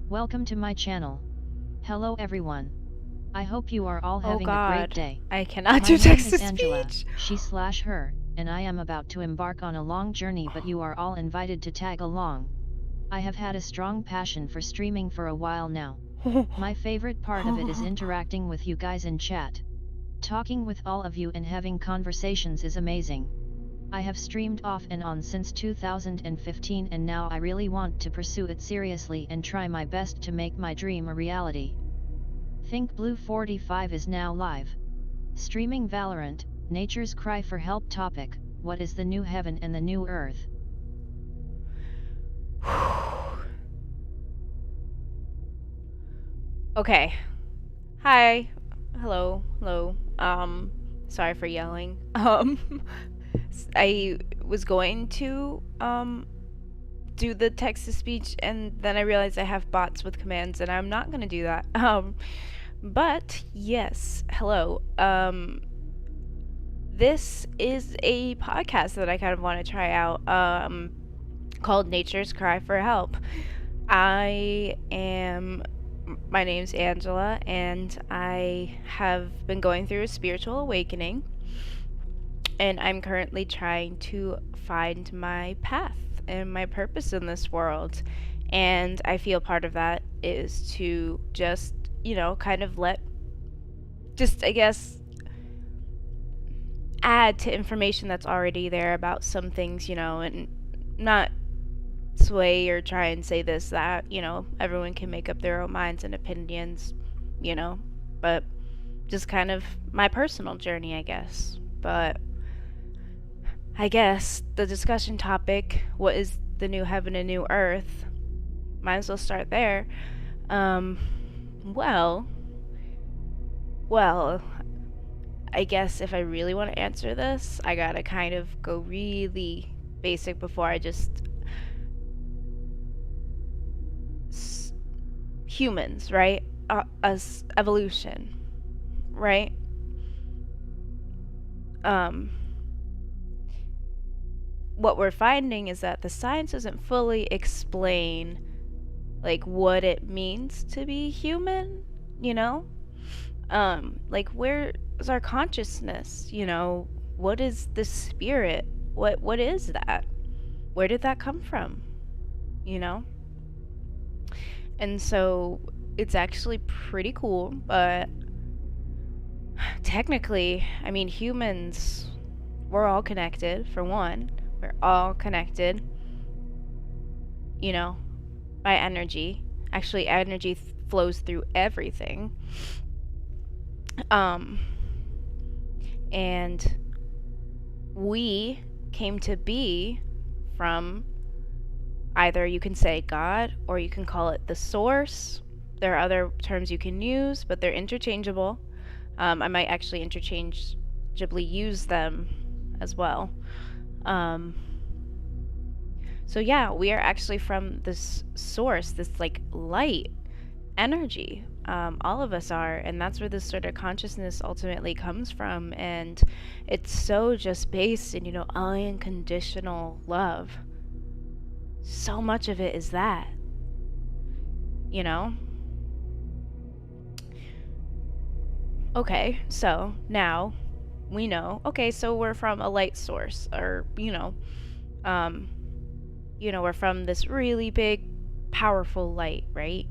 Welcome to my channel. Hello everyone. I hope you are all Oh having a great god, day. I cannot My do name text is to Angela, speech. she/her, and I am about to embark on a long journey, but you are all invited to tag along. I have had a strong passion for streaming for a while now. My favorite part of it is interacting with you guys in chat. Talking with all of you and having conversations is amazing. I have streamed off and on since 2015 and now I really want to pursue it seriously and try my best to make my dream a reality. Think Blue 45 is now live. Streaming Valorant, Nature's Cry for Help topic, what is the new heaven and the new earth? Okay. Hi. Hello. Sorry for yelling. I was going to do the text to speech and then I realized I have bots with commands and I'm not going to do that. But yes, hello. This is a podcast that I kind of want to try out called Nature's Cry for Help. My name's Angela, and I have been going through a spiritual awakening, and I'm currently trying to find my path and my purpose in this world. And I feel part of that is to just, kind of I guess, add to information that's already there about some things, and not sway or try and say this, that, everyone can make up their own minds and opinions, but just kind of my personal journey, I guess. But I guess the discussion topic, what is the new heaven and new earth, might as well start there. Well, I guess if I really want to answer this, I gotta kind of go really basic before I just humans, right? Us evolution, right? What we're finding is that the science doesn't fully explain like what it means to be human, like where is our consciousness, what is the spirit? What is that? Where did that come from? You know? And so it's actually pretty cool, but technically, I mean, humans, we're all connected, for one. We're all connected, by energy. Actually, energy flows through everything. And we came to be from either, you can say God, or you can call it the source. There are other terms you can use, but they're interchangeable. I might actually interchangeably use them as well. So yeah, we are actually from this source, this like light energy. All of us are, and that's where this sort of consciousness ultimately comes from. And it's so just based in, unconditional love. So much of it is that, Okay, so now we know, okay, so we're from a light source, or, we're from this really big, powerful light, right?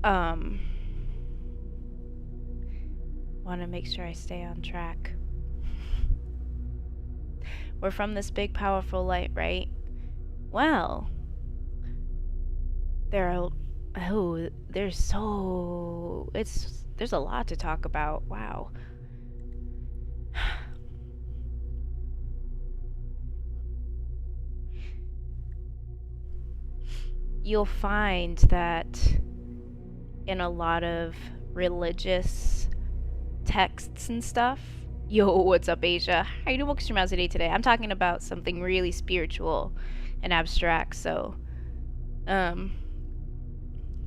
Want to make sure I stay on track. We're from this big, powerful light, right? Well, there's a lot to talk about. Wow. You'll find that in a lot of religious texts and stuff. Yo, what's up, Asia? How you doing? Welcome to Stream House today. I'm talking about something really spiritual and abstract, so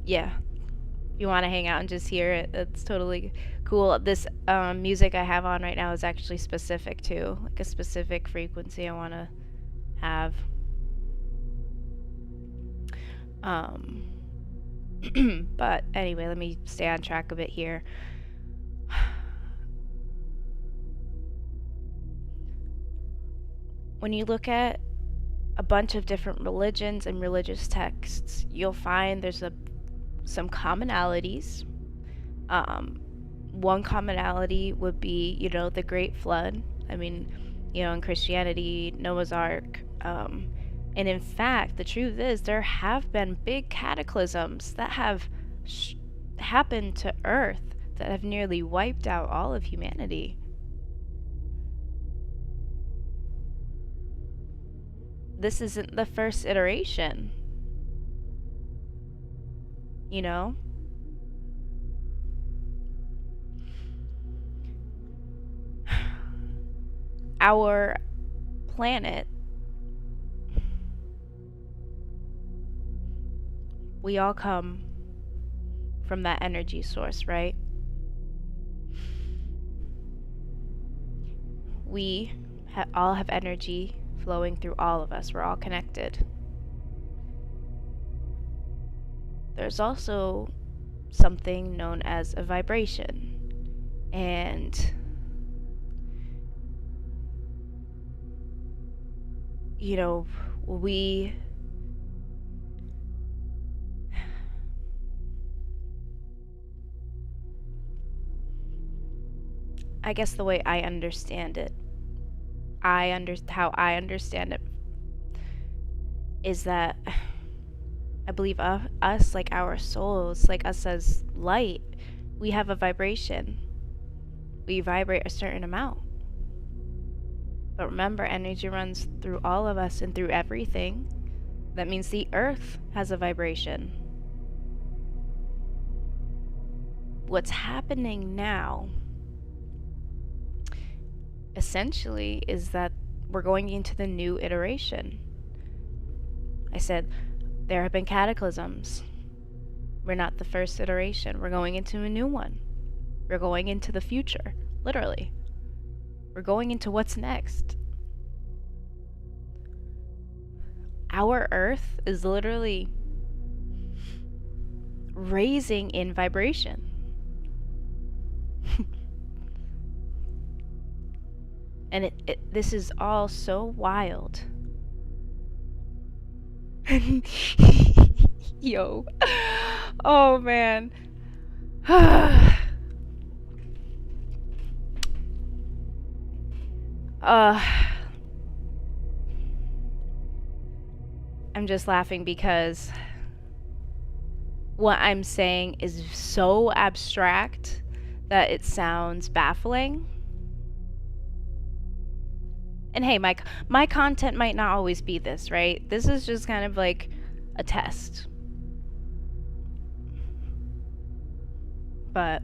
yeah. If you want to hang out and just hear it, it's totally cool. This music I have on right now is actually specific to, like, a specific frequency I want to have. But anyway, let me stay on track a bit here. When you look at a bunch of different religions and religious texts, you'll find there's some commonalities. One commonality would be, the Great Flood. I mean, in Christianity, Noah's Ark. And in fact, the truth is there have been big cataclysms that have happened to Earth that have nearly wiped out all of humanity. This isn't the first iteration. Our planet, we all come from that energy source, right? We all have energy flowing through all of us. We're all connected. There's also something known as a vibration. And I guess the way I understand it, how I understand it is that I believe us, like our souls, like us as light, we have a vibration. We vibrate a certain amount. But remember, energy runs through all of us and through everything. That means the earth has a vibration. What's happening now, essentially, is that we're going into the new iteration. I said, there have been cataclysms. We're not the first iteration. We're going into a new one. We're going into the future, literally. We're going into what's next. Our Earth is literally raising in vibration. And this is all so wild. Yo. Oh, man. I'm just laughing because what I'm saying is so abstract that it sounds baffling. And hey, my content might not always be this, right? This is just kind of like a test. But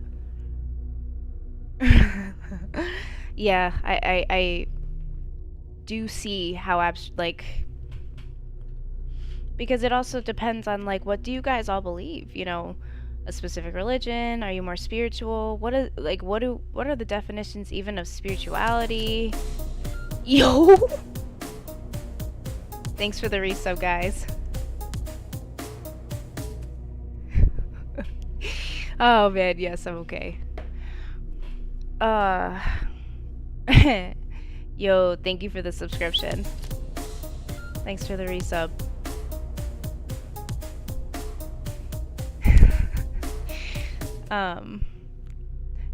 yeah, I do see how because it also depends on what do you guys all believe? A specific religion? Are you more spiritual? What are the definitions even of spirituality? Yo! Thanks for the resub, guys. Oh man, yes, I'm okay. Yo, thank you for the subscription. Thanks for the resub.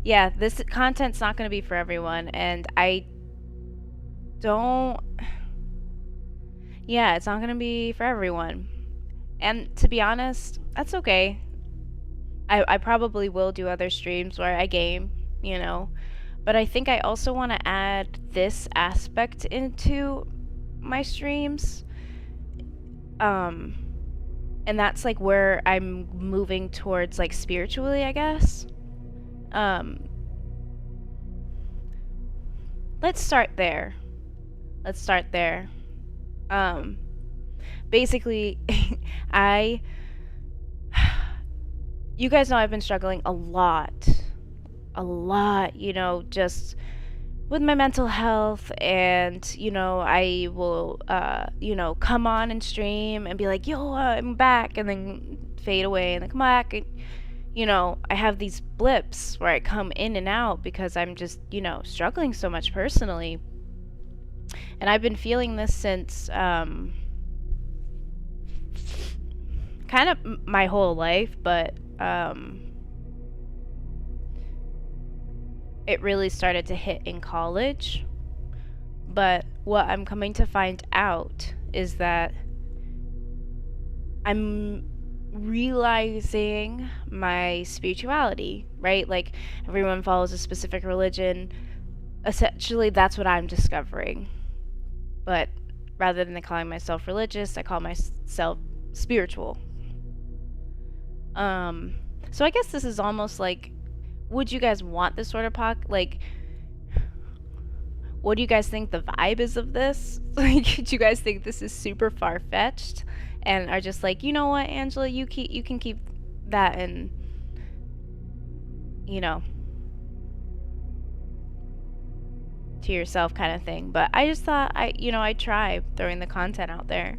Yeah, this content's not going to be for everyone, and it's not going to be for everyone. And to be honest, that's okay. I probably will do other streams where I game, but I think I also want to add this aspect into my streams. And that's where I'm moving towards spiritually, I guess. Let's start there. Basically, you guys know I've been struggling a lot, just with my mental health, and I will come on and stream and be like, yo, I'm back, and then fade away and then come back. And, I have these blips where I come in and out because I'm just struggling so much personally, and I've been feeling this since kind of my whole life, but it really started to hit in college. But what I'm coming to find out is that I'm realizing my spirituality, right? Like, everyone follows a specific religion. Essentially, that's what I'm discovering. But rather than calling myself religious, I call myself spiritual. So I guess this is almost like, would you guys want this sort of like, what do you guys think the vibe is of this? Like, do you guys think this is super far-fetched and are just like, you know what, Angela, you can keep that and to yourself kind of thing? But I just thought I'd try throwing the content out there.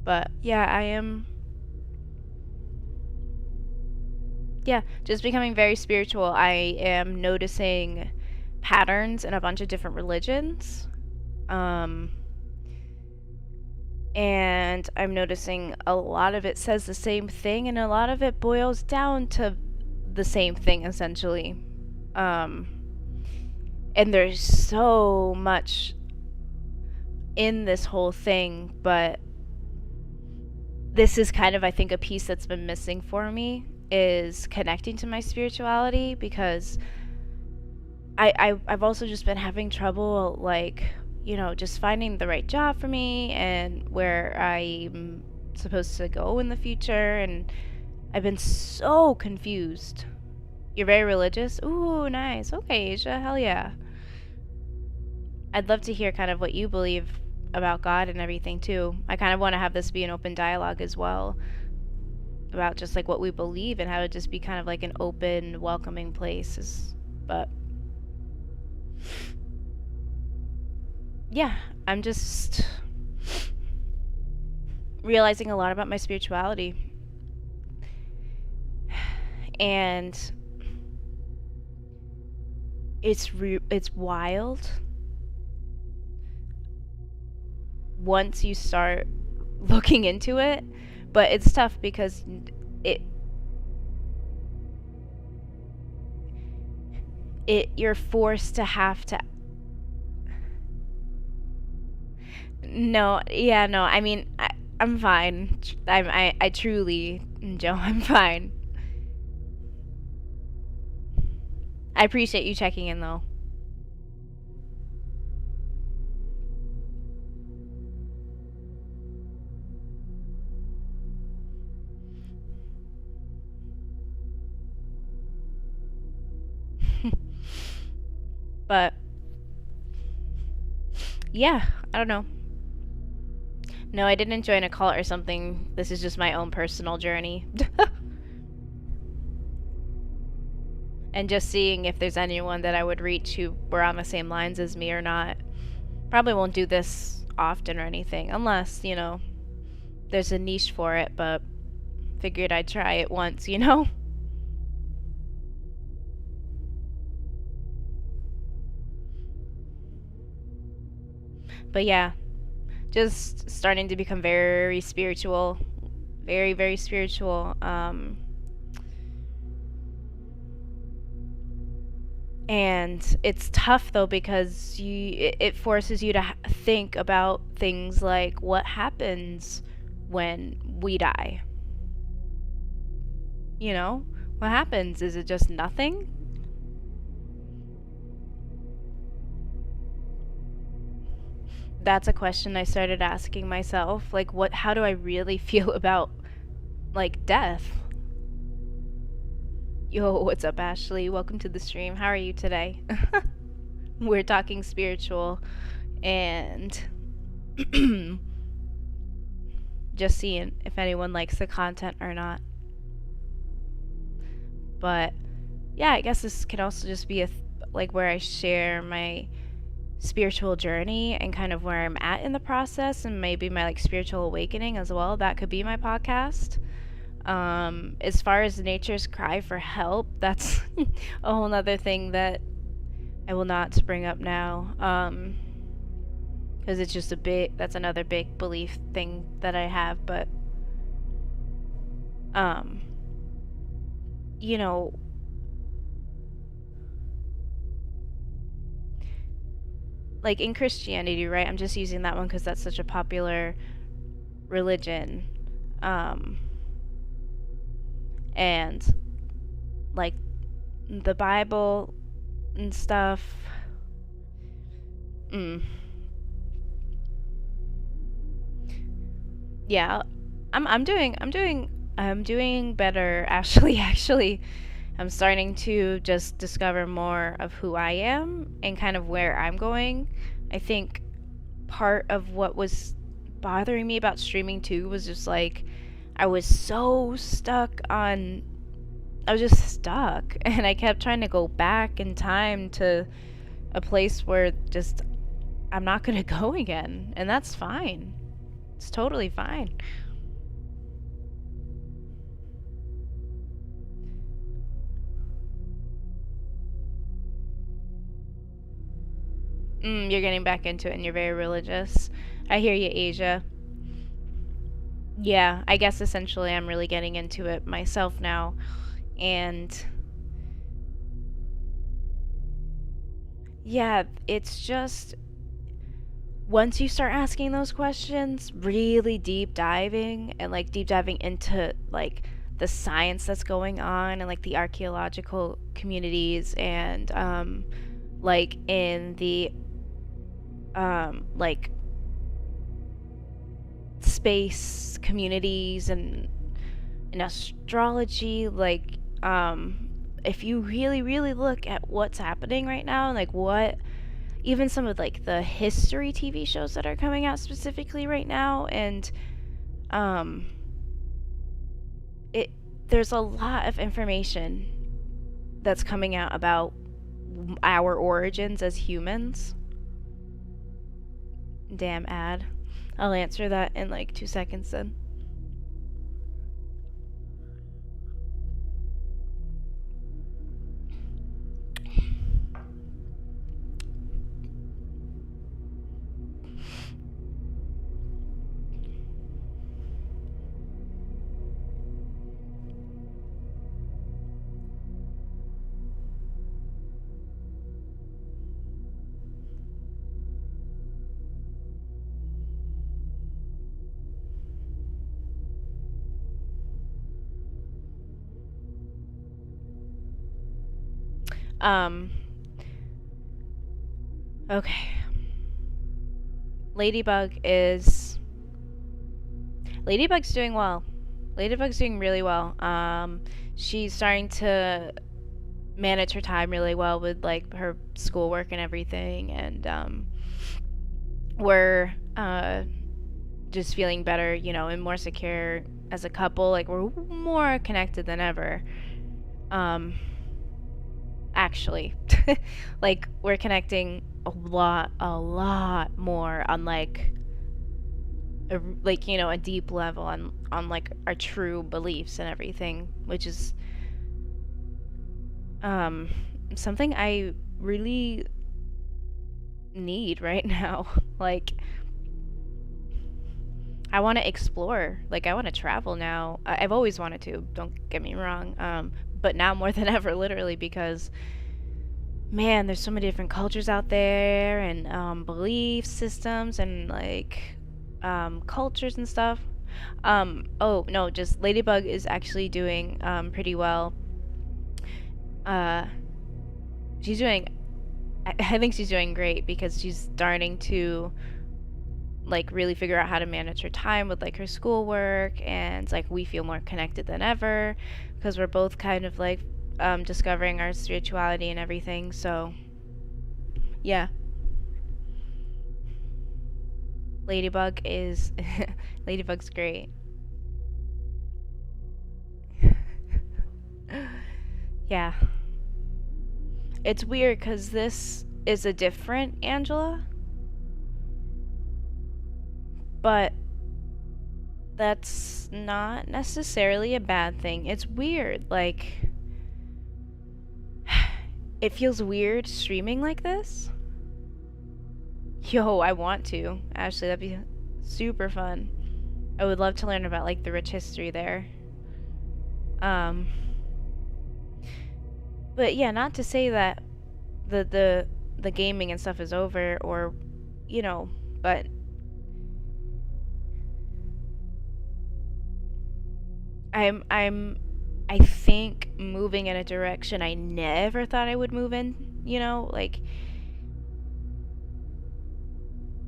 But yeah, I am just becoming very spiritual. I am noticing patterns in a bunch of different religions. And I'm noticing a lot of it says the same thing, and a lot of it boils down to the same thing, essentially. And there's so much in this whole thing, but this is kind of, I think, a piece that's been missing for me, is connecting to my spirituality, because I've also just been having trouble, like, just finding the right job for me and where I'm supposed to go in the future, and I've been so confused. You're very religious? Ooh, nice. Okay, Asia, hell yeah. I'd love to hear kind of what you believe about God and everything too. I kind of want to have this be an open dialogue as well, about just like what we believe and how to just be kind of like an open, welcoming place. But yeah, I'm just realizing a lot about my spirituality, and it's wild once you start looking into it. But it's tough because you're forced to have to. No, yeah, no. I mean, I'm fine. I truly, Joe, I'm fine. I appreciate you checking in, though. But yeah, I don't know. No, I didn't join a cult or something. This is just my own personal journey. And just seeing if there's anyone that I would reach who were on the same lines as me or not. Probably won't do this often or anything, unless, there's a niche for it, but figured I'd try it once, But yeah, just starting to become very spiritual. Very, very spiritual. And it's tough though, because it forces you to think about things like, what happens when we die? What happens? Is it just nothing? That's a question I started asking myself. Like, how do I really feel about, like, death? Yo, what's up, Ashley? Welcome to the stream. How are you today? We're talking spiritual and just seeing if anyone likes the content or not. But yeah, I guess this could also just be like where I share my spiritual journey and kind of where I'm at in the process, and maybe my like spiritual awakening as well. That could be my podcast. As far as nature's cry for help, that's a whole nother thing that I will not bring up now. Because it's just that's another big belief thing that I have. But you know, like in Christianity, right? I'm just using that one because that's such a popular religion. And like the Bible and stuff. Yeah, I'm doing better actually. I'm starting to just discover more of who I am and kind of where I'm going. I think part of what was bothering me about streaming too was just like I was just stuck and I kept trying to go back in time to a place where just I'm not going to go again, and that's fine. It's totally fine. You're getting back into it and you're very religious. I hear you, Asia. Yeah, I guess essentially I'm really getting into it myself now. And yeah, it's just once you start asking those questions, really deep diving into like the science that's going on and like the archaeological communities and like in the like space communities and in astrology, like if you really look at what's happening right now and like what even some of like the history TV shows that are coming out specifically right now, and there's a lot of information that's coming out about our origins as humans. Damn ad. I'll answer that in like 2 seconds then. Okay. Ladybug's doing well. Ladybug's doing really well. She's starting to manage her time really well with like her schoolwork and everything, and we're just feeling better, you know, and more secure as a couple. Like we're more connected than ever. Actually, like we're connecting a lot more on like you know, a deep level on like our true beliefs and everything, which is something I really need right now. Like I want to explore, like I want to travel now. I've always wanted to, don't get me wrong, but now more than ever, literally, because man, there's so many different cultures out there and belief systems and like cultures and stuff. Oh no, just Ladybug is actually doing pretty well. She's doing, I think she's doing great because she's starting to like really figure out how to manage her time with like her schoolwork, and like we feel more connected than ever because we're both kind of like discovering our spirituality and everything. So yeah, Ladybug's great. Yeah. It's weird because this is a different Angela, but that's not necessarily a bad thing. It's weird. Like, it feels weird streaming like this. Yo, I want to. Actually, that'd be super fun. I would love to learn about, like, the rich history there. But yeah, not to say that the gaming and stuff is over, or, you know, but I think moving in a direction I never thought I would move in, you know, like,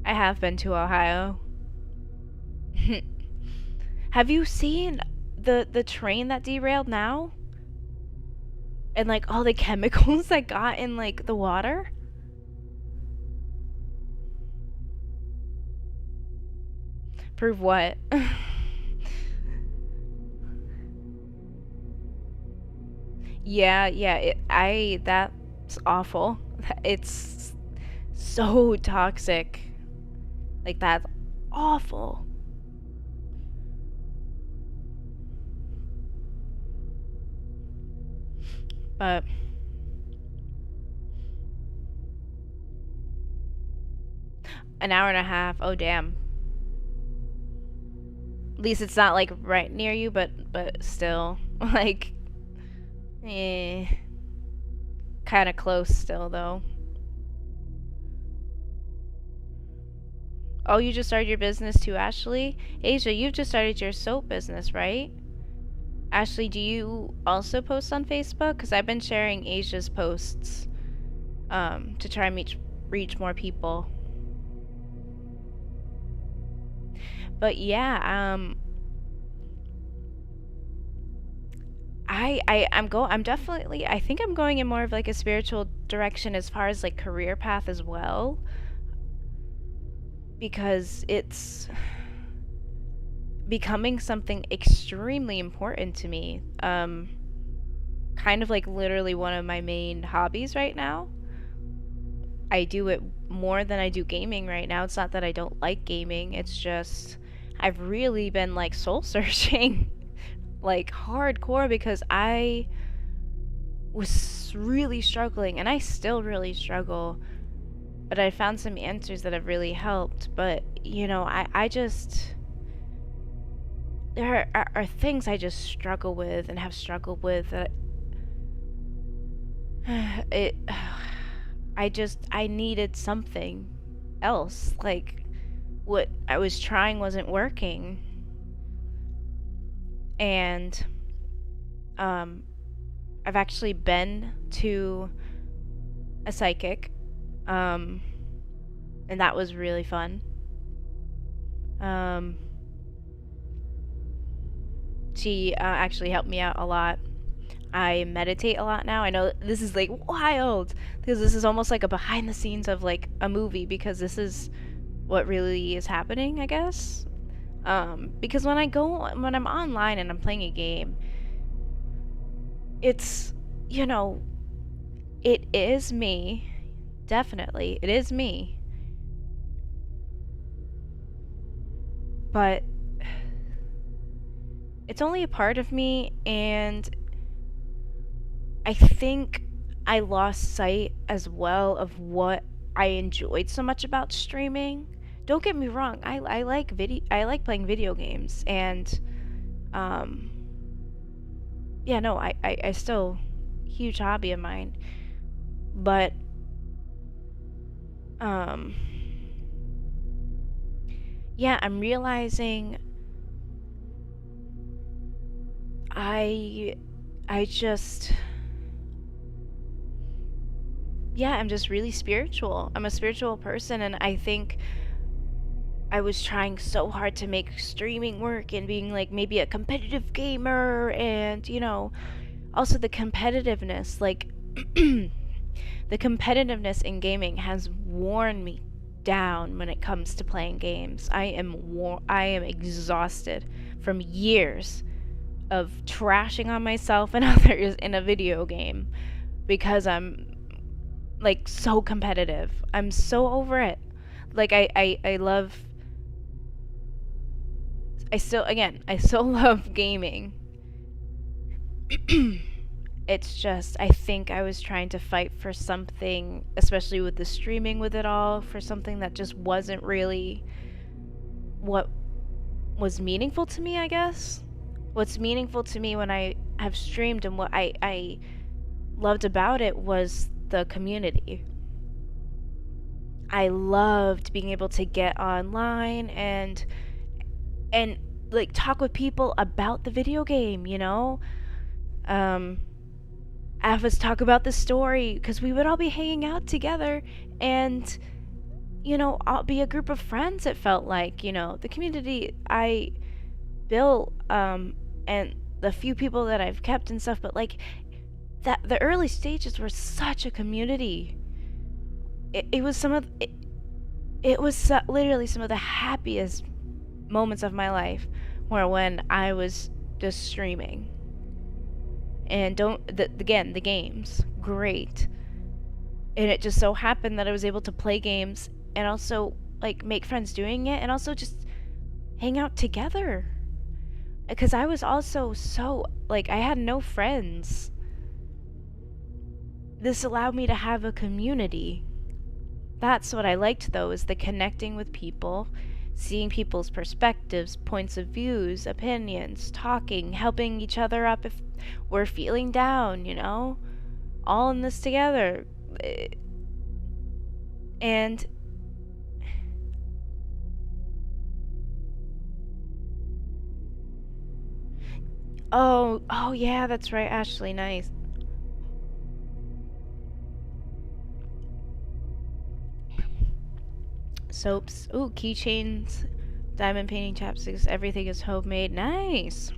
I have been to Ohio. Have you seen the train that derailed now? And like all the chemicals that got in like the water? Prove what? Yeah, that's awful. It's so toxic. Like, that's awful. But an hour and a half. Oh damn. At least it's not like right near you, but still, like, eh, kind of close still though. Oh, you just started your business too, Ashley? Asia, you've just started your soap business, right? Ashley, do you also post on Facebook? Because I've been sharing Asia's posts to try and reach more people. But yeah, I'm definitely, I think I'm going in more of like a spiritual direction as far as like career path as well, because it's becoming something extremely important to me. Kind of like literally one of my main hobbies right now. I do it more than I do gaming right now. It's not that I don't like gaming, it's just I've really been like soul searching like hardcore, because I was really struggling, and I still really struggle, but I found some answers that have really helped. But you know, I just, there are things I just struggle with and have struggled with that it I needed something else. Like, what I was trying wasn't working. And I've actually been to a psychic, and that was really fun. She actually helped me out a lot. I meditate a lot now. I know this is like wild, because this is almost like a behind the scenes of like a movie, because this is what really is happening, I guess. Because when I'm online and I'm playing a game, it's, you know, it is me. Definitely, it is me. But it's only a part of me, and I think I lost sight as well of what I enjoyed so much about streaming. Don't get me wrong, I like playing video games, and yeah, no, I still, huge hobby of mine. But yeah, I'm realizing I just, yeah, I'm just really spiritual. I'm a spiritual person, and I think I was trying so hard to make streaming work and being like maybe a competitive gamer, and you know, also the competitiveness, like the competitiveness in gaming has worn me down when it comes to playing games. I am exhausted from years of trashing on myself and others in a video game because I'm like so competitive. I'm so over it. Like I love I still love gaming. It's just, I think I was trying to fight for something, especially with the streaming with it all, for something that just wasn't really what was meaningful to me, I guess. What's meaningful to me when I have streamed and what I loved about it was the community. I loved being able to get online and like talk with people about the video game, you know? Have us talk about the story, because we would all be hanging out together and, you know, I'll be a group of friends, it felt like, you know, the community I built, and the few people that I've kept and stuff, but like that the early stages were such a community. It was literally some of the happiest moments of my life were when I was just streaming. And again, the games, great. And it just so happened that I was able to play games and also like make friends doing it and also just hang out together. Because I was also so, like, I had no friends. This allowed me to have a community. That's what I liked, though, is the connecting with people, seeing people's perspectives, points of views, opinions, talking, helping each other up if we're feeling down, you know? All in this together. And oh yeah, that's right, Ashley, nice. Soaps, ooh, keychains, diamond painting chapsticks, everything is homemade, nice.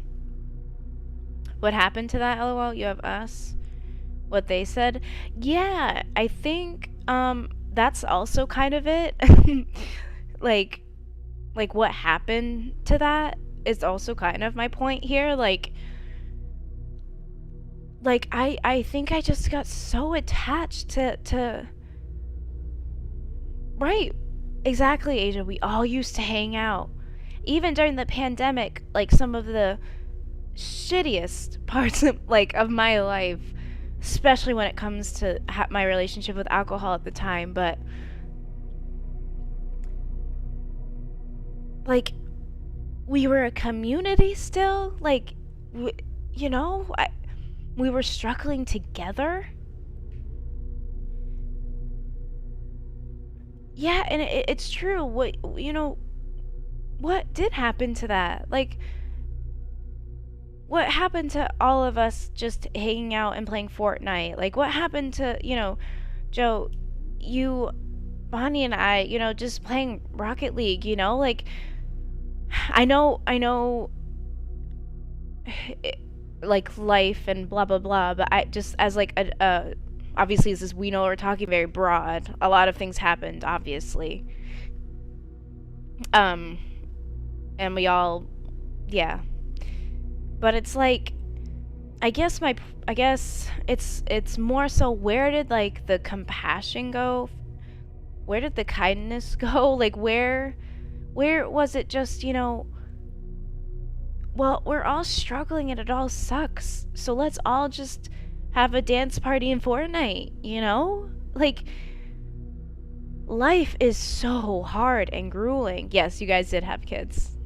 What happened to that, LOL? You have us? What they said? Yeah, I think, that's also kind of it. like what happened to that is also kind of my point here. Like I think I just got so attached to right, exactly, Asia. We all used to hang out. Even during the pandemic, like some of the shittiest parts of, like, of my life, especially when it comes to my relationship with alcohol at the time, but like we were a community still, like you know, we were struggling together. Yeah, and it's true. What, you know, what did happen to that? Like, what happened to all of us just hanging out and playing Fortnite? Like, what happened to, you know, Joe, you, Bonnie, and I, you know, just playing Rocket League, you know? Like, I know, like, life and blah, blah, blah, but I just, as like obviously, as we know, we're talking very broad. A lot of things happened, obviously. And we all, yeah. But it's like, I guess it's more so, where did like the compassion go? Where did the kindness go? Like, where was it just, you know, well, we're all struggling and it all sucks, so let's all just have a dance party in Fortnite, you know? Like, life is so hard and grueling. Yes, you guys did have kids.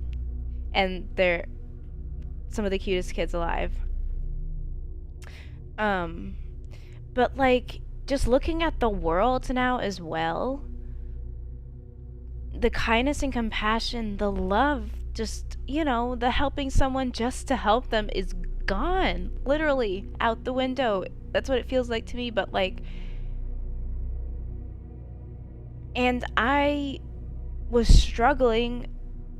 And they're some of the cutest kids alive. But like, just looking at the world now as well, the kindness and compassion, the love, just, you know, the helping someone just to help them is gone. Literally out the window. That's what it feels like to me, but like, and I was struggling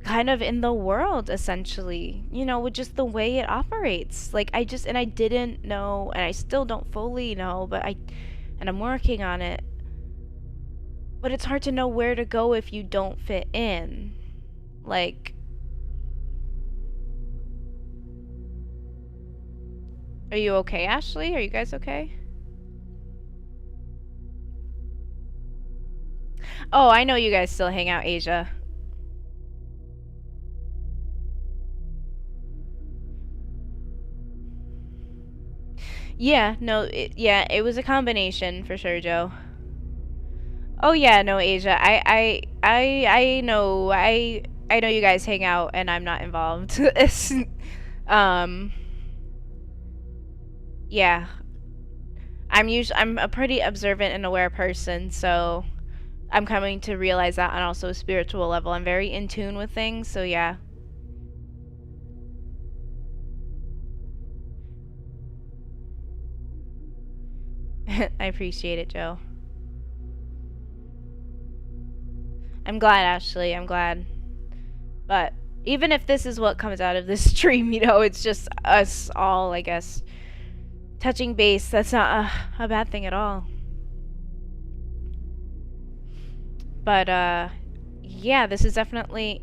kind of in the world, essentially, you know, with just the way it operates. Like, I didn't know, and I still don't fully know, but I'm working on it. But it's hard to know where to go if you don't fit in. Like, Are you okay, Ashley? Are you guys okay? Oh, I know you guys still hang out, Asia. Yeah, no, it was a combination for sure, Joe. Oh yeah, no, Asia. I know you guys hang out and I'm not involved. um yeah. I'm a pretty observant and aware person, so I'm coming to realize that on also a spiritual level. I'm very in tune with things, so yeah. I appreciate it, Joe. I'm glad, Ashley. I'm glad. But even if this is what comes out of this stream, you know, it's just us all, I guess, touching base. That's not a bad thing at all. But, yeah, this is definitely...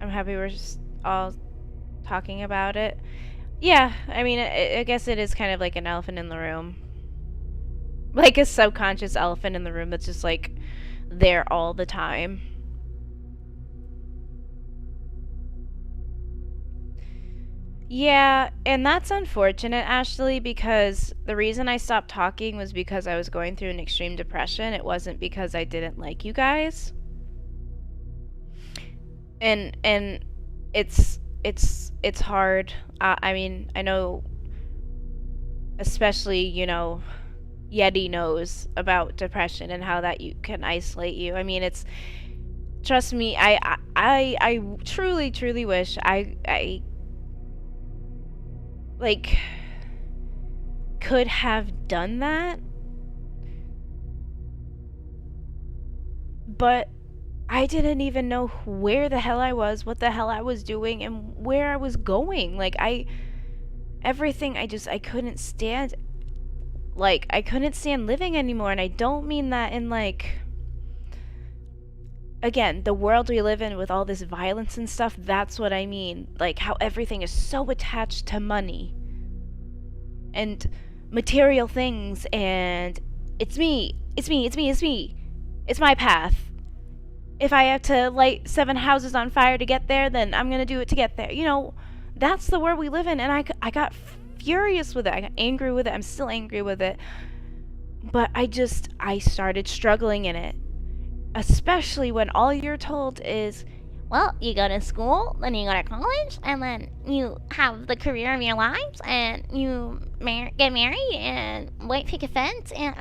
I'm happy we're just all talking about it. Yeah, I mean, I guess it is kind of like an elephant in the room. Like a subconscious elephant in the room that's just, like, there all the time. Yeah, and that's unfortunate, Ashley, because the reason I stopped talking was because I was going through an extreme depression. It wasn't because I didn't like you guys. And it's hard. I mean, I know, especially, you know, Yeti knows about depression and how that you can isolate you. I mean, it's, trust me, I truly wish I like could have done that, but I didn't even know where the hell I was, what the hell I was doing, and where I was going. Like, everything, I couldn't stand, like, I couldn't stand living anymore. And I don't mean that in, like, again, the world we live in with all this violence and stuff, that's what I mean. Like, how everything is so attached to money and material things, and it's me, it's my path. If I have to light 7 houses on fire to get there, then I'm gonna do it to get there. You know, that's the world we live in, and I got furious with it. I got angry with it. I'm still angry with it. But I started struggling in it. Especially when all you're told is, well, you go to school, then you go to college, and then you have the career of your lives, and you get married, and white picket fence, and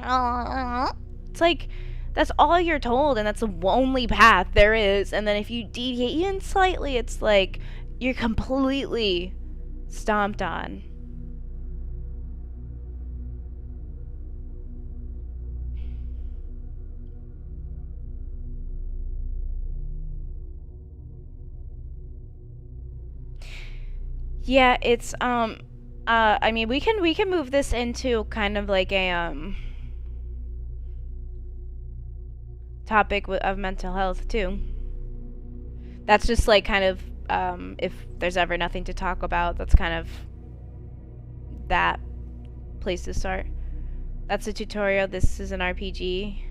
it's like, that's all you're told, and that's the only path there is. And then if you deviate even slightly, it's like you're completely stomped on. Yeah, it's I mean, we can move this into kind of like a topic of mental health too. That's just like kind of if there's ever nothing to talk about, that's kind of that place to start. That's a tutorial. This is an RPG.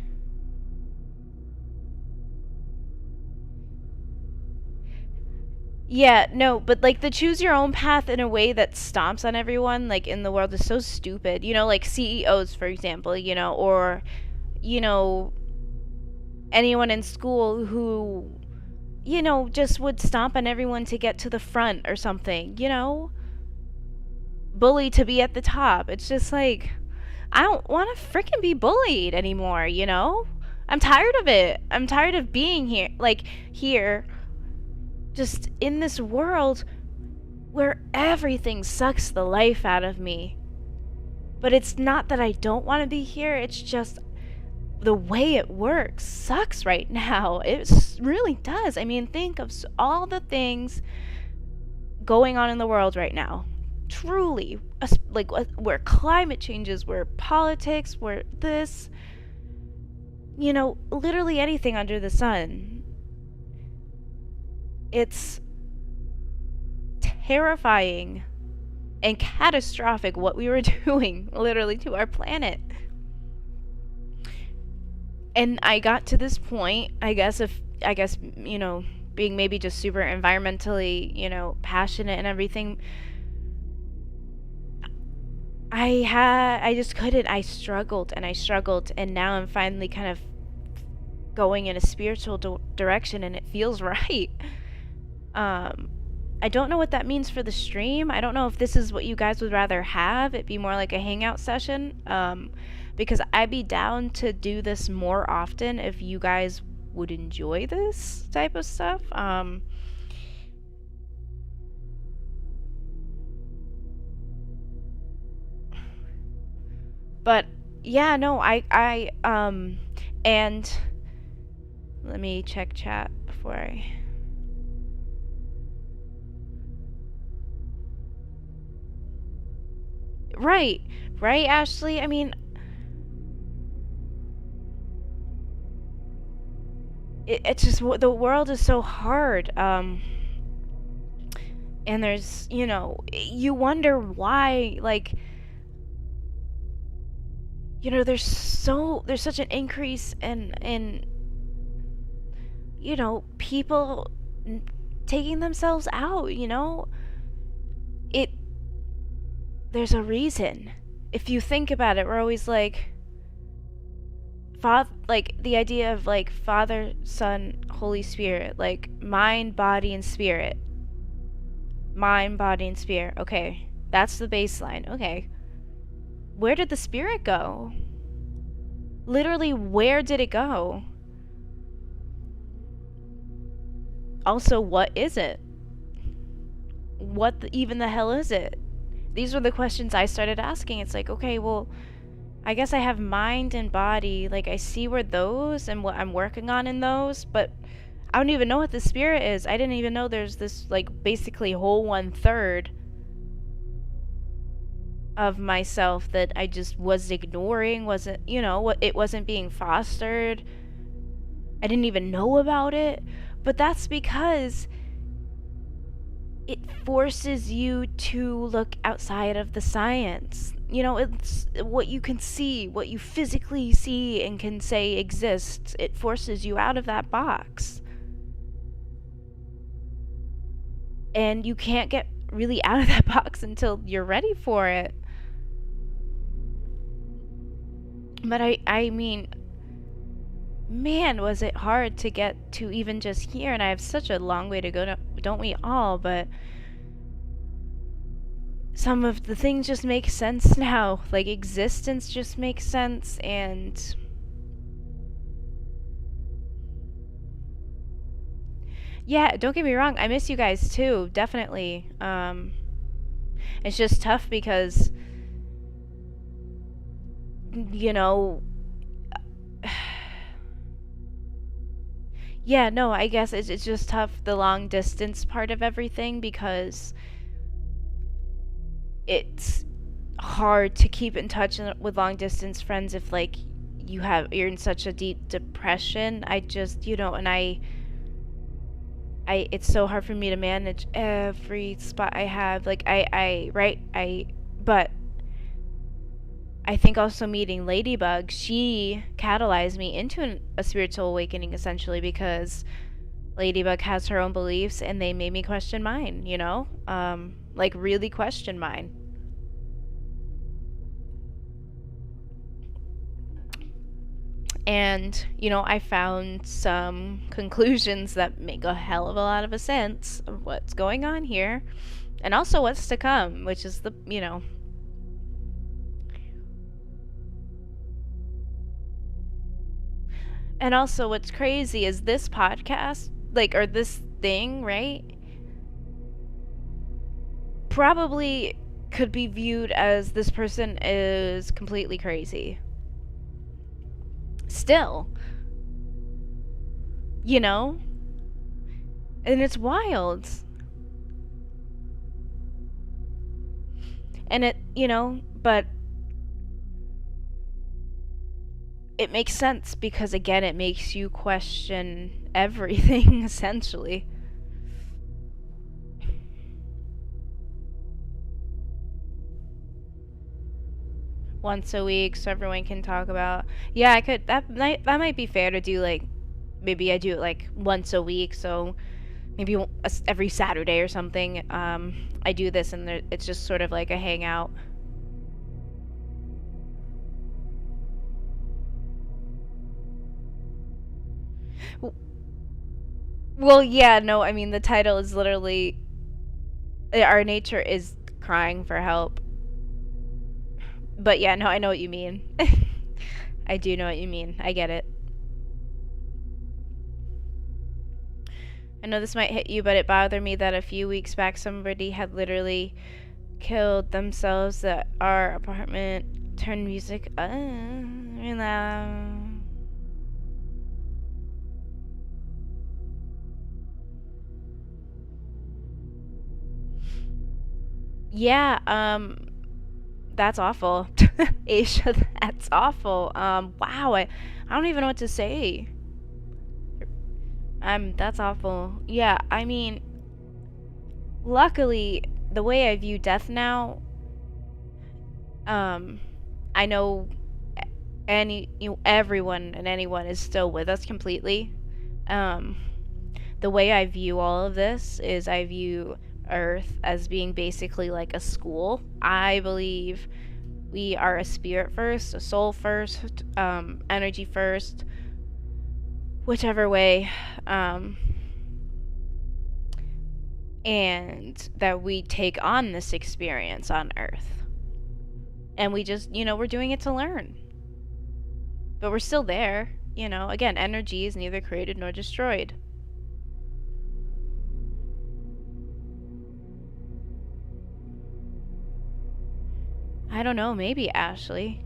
Yeah, no, but like the choose your own path in a way that stomps on everyone, like in the world, is so stupid. You know, like CEOs, for example, you know, or, you know, anyone in school who, you know, just would stomp on everyone to get to the front or something, you know? Bully to be at the top. It's just like, I don't want to freaking be bullied anymore, you know? I'm tired of it. I'm tired of being here, like, here, just in this world where everything sucks the life out of me. But it's not that I don't want to be here, it's just the way it works sucks right now. It really does. I mean, think of all the things going on in the world right now. Truly, like where climate changes, where politics, where this, you know, literally anything under the sun. It's terrifying. and catastrophic what we were doing literally to our planet. And I got to this point, I guess, you know, being maybe just super environmentally, you know, passionate and everything, I just couldn't. I struggled, and now I'm finally kind of going in a spiritual direction, and it feels right. I don't know what that means for the stream. I don't know if this is what you guys would rather have, it be more like a hangout session, because I'd be down to do this more often if you guys would enjoy this type of stuff. But yeah, no, and let me check chat before I... Right, Ashley? I mean, it's just, the world is so hard, and there's, you know, you wonder why, like, you know, there's such an increase in you know, people taking themselves out, you know? There's a reason. If you think about it, we're always like, like, the idea of, like, Father, Son, Holy Spirit, like, mind, body, and spirit. Mind, body, and spirit. Okay, that's the baseline. Okay. Where did the spirit go? Literally, where did it go? Also, what is it? What even the hell is it? These were the questions I started asking. It's like, okay, well, I guess I have mind and body. Like, I see where those and what I'm working on in those, but I don't even know what the spirit is. I didn't even know there's this, like, basically whole 1/3 of myself that I just was ignoring, wasn't, you know, it wasn't being fostered. I didn't even know about it. But that's because it forces you to look outside of the science. You know, it's what you can see, what you physically see and can say exists. It forces you out of that box. And you can't get really out of that box until you're ready for it. But I mean, man, was it hard to get to even just here, and I have such a long way to go, don't we all? But some of the things just make sense now. Like, existence just makes sense, and yeah, don't get me wrong, I miss you guys too, definitely. It's just tough because, you know, yeah, no, I guess it's just tough, the long distance part of everything, because it's hard to keep in touch with long distance friends if, like, you're in such a deep depression. I just, you know, and I it's so hard for me to manage every spot I have. Like, but I think also meeting Ladybug, she catalyzed me into a spiritual awakening, essentially, because Ladybug has her own beliefs and they made me question mine, you know? Like, really question mine. And, you know, I found some conclusions that make a hell of a lot of a sense of what's going on here, and also what's to come, which is the, you know. And also what's crazy is this podcast, like, or this thing, right? Probably could be viewed as this person is completely crazy. Still. You know? And it's wild. And it, you know, but it makes sense because, again, it makes you question everything, essentially. once a week so everyone can talk about. Yeah, I could. That might be fair to do. Like, maybe I do it like once a week. So maybe every Saturday or something. I do this, and it's just sort of like a hangout. Well, yeah, no, I mean the title is literally our nature is crying for help. But yeah, no, I know what you mean. I do know what you mean. I get it. I know this might hit you, but it bothered me that a few weeks back somebody had literally killed themselves at our apartment. Turned music. Yeah, that's awful. Asia, that's awful. Wow, I don't even know what to say. That's awful. Yeah, I mean, luckily, the way I view death now, I know everyone and anyone is still with us completely. The way I view all of this is I view Earth as being basically like a school. I believe we are a spirit first, a soul first, energy first, whichever way, and that we take on this experience on Earth. And we just, we're doing it to learn. But we're still there, again, energy is neither created nor destroyed. I don't know, maybe Ashley.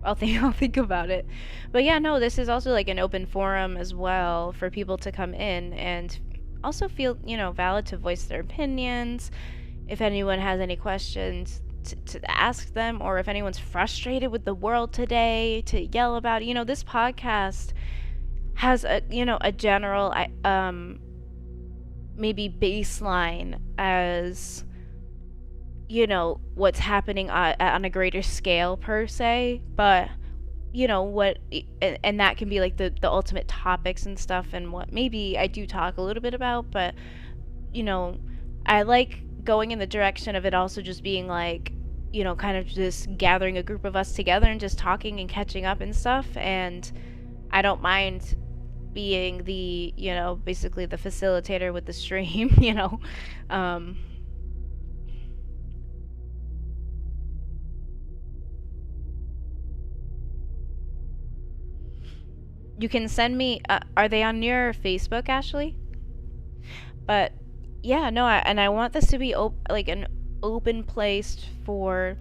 I'll think about it. But yeah, no, this is also like an open forum as well for people to come in and also feel, valid to voice their opinions. If anyone has any questions, to ask them, or if anyone's frustrated with the world today, to yell about it. This podcast has a general maybe baseline as what's happening on a greater scale per se, but what, and that can be like the ultimate topics and stuff, and what maybe I do talk a little bit about, but I like going in the direction of it also just being like, kind of just gathering a group of us together and just talking and catching up and stuff. And I don't mind being the, basically the facilitator with the stream, You can send me, are they on your Facebook, Ashley? But yeah, no, I want this to be like an open place for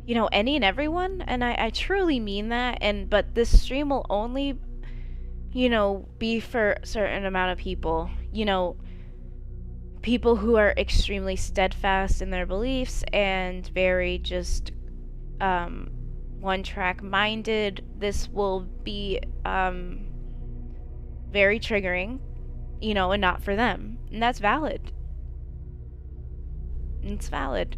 any and everyone, and I truly mean that. But this stream will only be for a certain amount of people, people who are extremely steadfast in their beliefs and very just one track minded. This will be very triggering, and not for them, and that's valid. It's valid.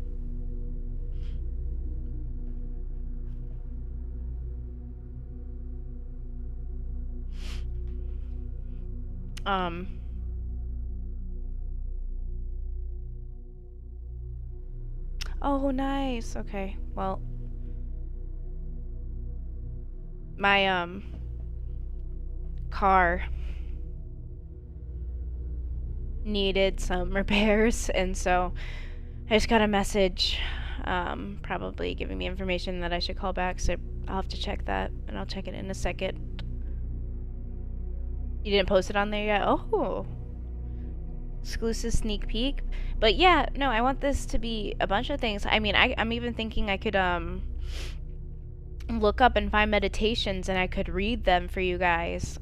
Oh, nice. Okay. Well, my car needed some repairs, and so I just got a message, probably giving me information that I should call back, so I'll have to check that, and I'll check it in a second. You didn't post it on there yet? Oh, exclusive sneak peek. But yeah, no, I want this to be a bunch of things. I mean, I'm even thinking I could look up and find meditations and I could read them for you guys,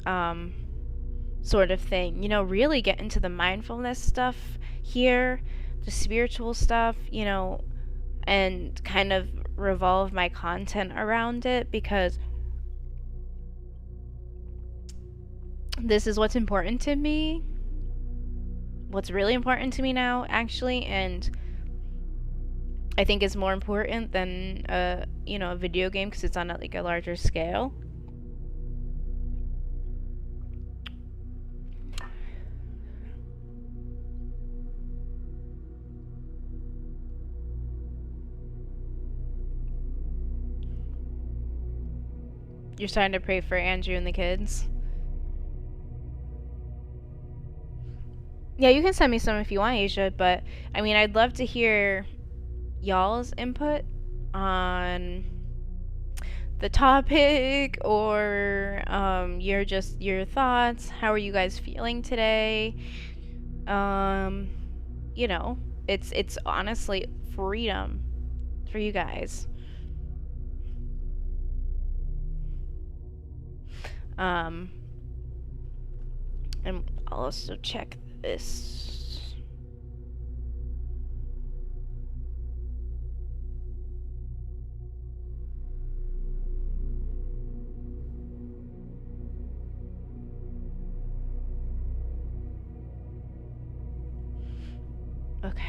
sort of thing. Really get into the mindfulness stuff here, the spiritual stuff, and kind of revolve my content around it, because this is what's important to me. What's really important to me now, actually, and I think is more important than a video game because it's on like a larger scale. You're starting to pray for Andrew and the kids. Yeah, you can send me some if you want, Asia, but I mean, I'd love to hear y'all's input on the topic or your thoughts. How are you guys feeling today? You know, it's honestly freedom for you guys. And I'll also check this. Okay.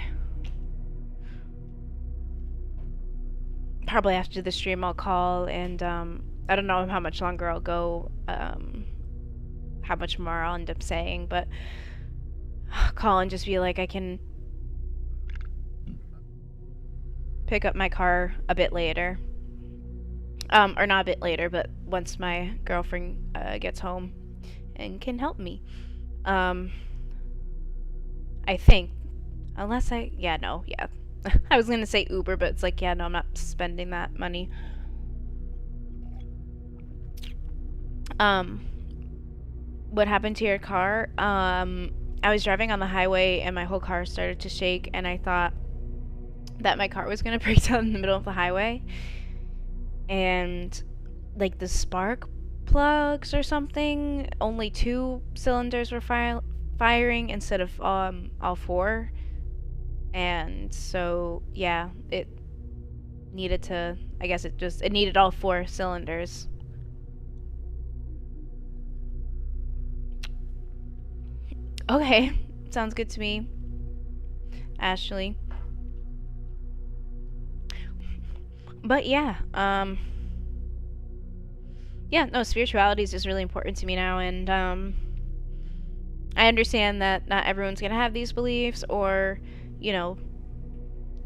Probably after the stream I'll call and I don't know how much longer I'll go, how much more I'll end up saying, but call and just be like, I can pick up my car a bit later. Or not a bit later, but once my girlfriend gets home and can help me. I think. Unless I was gonna say Uber, but it's like, yeah, no, I'm not spending that money. What happened to your car? I was driving on the highway and my whole car started to shake, and I thought that my car was gonna break down in the middle of the highway. And like the spark plugs or something, only 2 cylinders were firing instead of all 4. And so, yeah, it needed to, I guess it needed all 4 cylinders. Okay, sounds good to me, Ashley. But yeah, no, spirituality is just really important to me now, and I understand that not everyone's gonna have these beliefs, or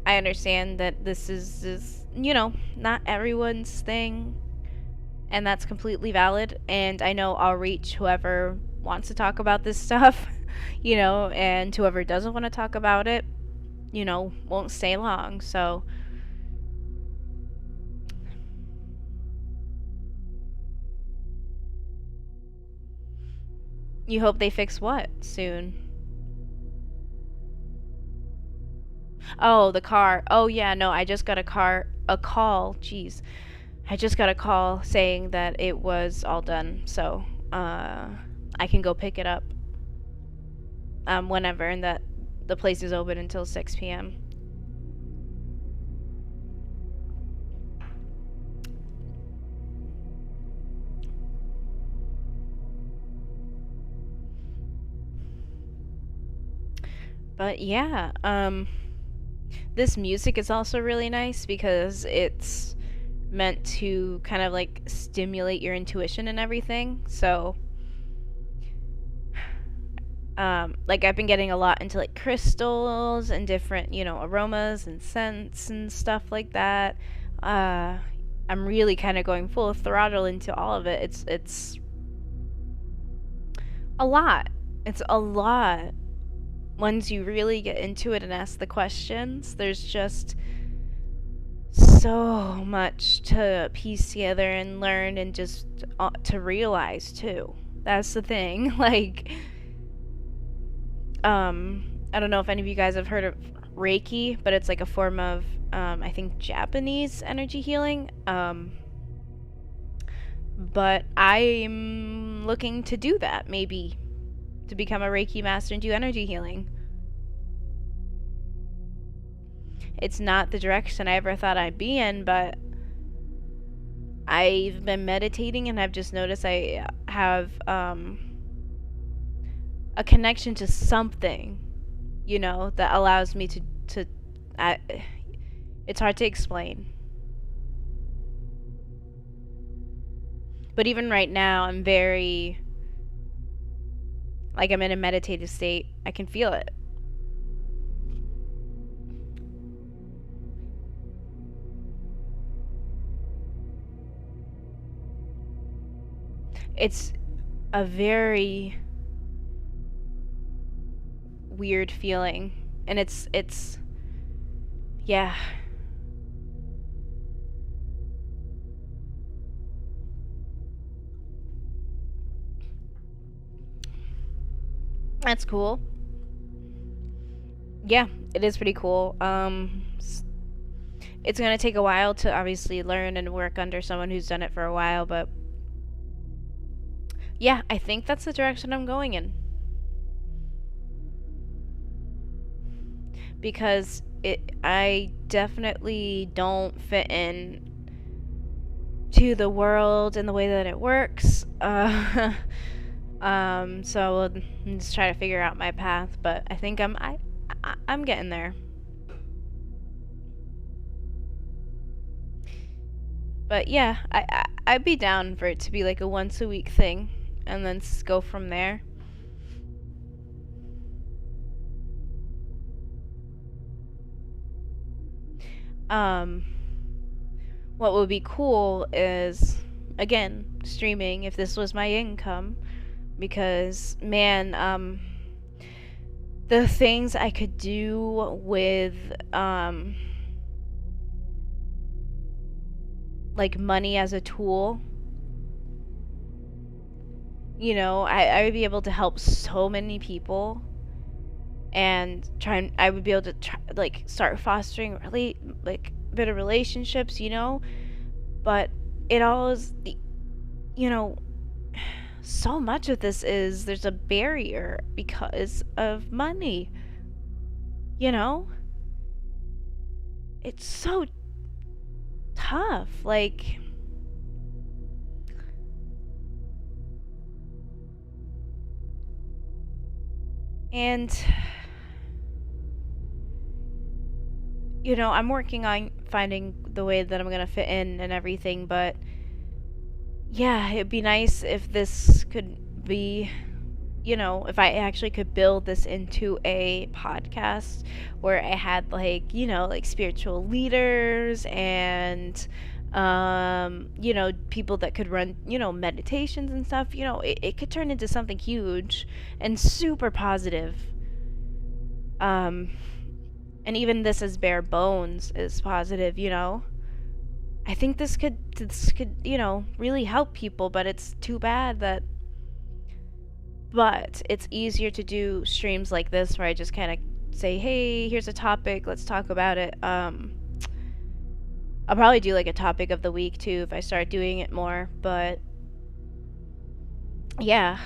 I understand that this is not everyone's thing, and that's completely valid, and I know I'll reach whoever wants to talk about this stuff, and whoever doesn't want to talk about it, won't stay long, so you hope they fix what soon? Oh, the car. Oh, yeah, no, I just got a call. Jeez. I just got a call saying that it was all done. So, I can go pick it up whenever, and that the place is open until 6 p.m. But yeah, this music is also really nice because it's meant to kind of like stimulate your intuition and everything. So like I've been getting a lot into like crystals and different, aromas and scents and stuff like that. I'm really kind of going full throttle into all of it. It's a lot. It's a lot. Once you really get into it and ask the questions, there's just so much to piece together and learn and just to realize too. That's the thing. Like, I don't know if any of you guys have heard of Reiki, but it's like a form of, I think, Japanese energy healing. But I'm looking to do that, maybe, to become a Reiki master and do energy healing. It's not the direction I ever thought I'd be in, but I've been meditating and I've just noticed I have a connection to something, that allows me to It's hard to explain. But even right now, I'm very, like, I'm in a meditative state. I can feel it. It's a very weird feeling. And it's, yeah. That's cool. Yeah, it is pretty cool. It's gonna take a while to obviously learn and work under someone who's done it for a while, but yeah, I think that's the direction I'm going in. Because I definitely don't fit in to the world and the way that it works. So we'll just try to figure out my path, but I think I'm getting there. But yeah, I'd be down for it to be like a once a week thing, and then go from there. What would be cool is, again, streaming if this was my income, because man, the things I could do with like money as a tool, you know, I would be able to help so many people, and I would be able to try, like, start fostering really like better relationships, you know. But it all is, you know, so much of this is there's a barrier because of money, you know. It's so tough, like, and you know, I'm working on finding the way that I'm gonna fit in and everything, but yeah, it'd be nice if this could be, you know, if I actually could build this into a podcast where I had, like, you know, like spiritual leaders and you know, people that could run, you know, meditations and stuff. You know, it could turn into something huge and super positive. And even this as bare bones is positive, you know. I think this could, you know, really help people, but it's too bad that, but it's easier to do streams like this where I just kind of say, hey, here's a topic, let's talk about it. I'll probably do like a topic of the week too if I start doing it more, but yeah,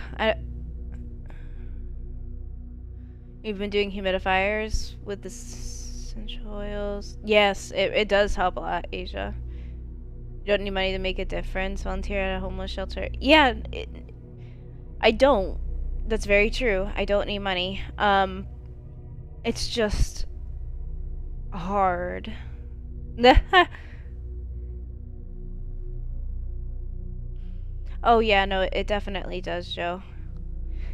you've been doing humidifiers with the essential oils. Yes, it does help a lot, Asia. You don't need money to make a difference. Volunteer at a homeless shelter. Yeah, I don't. That's very true. I don't need money. It's just hard. Oh yeah, no, it definitely does, Joe.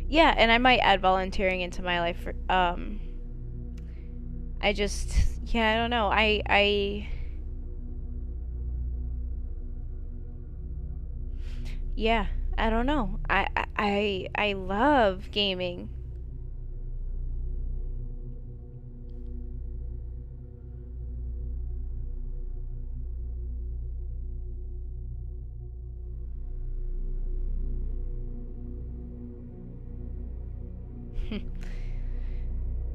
Yeah, and I might add volunteering into my life. I just, yeah, I don't know. Yeah, I don't know. I love gaming.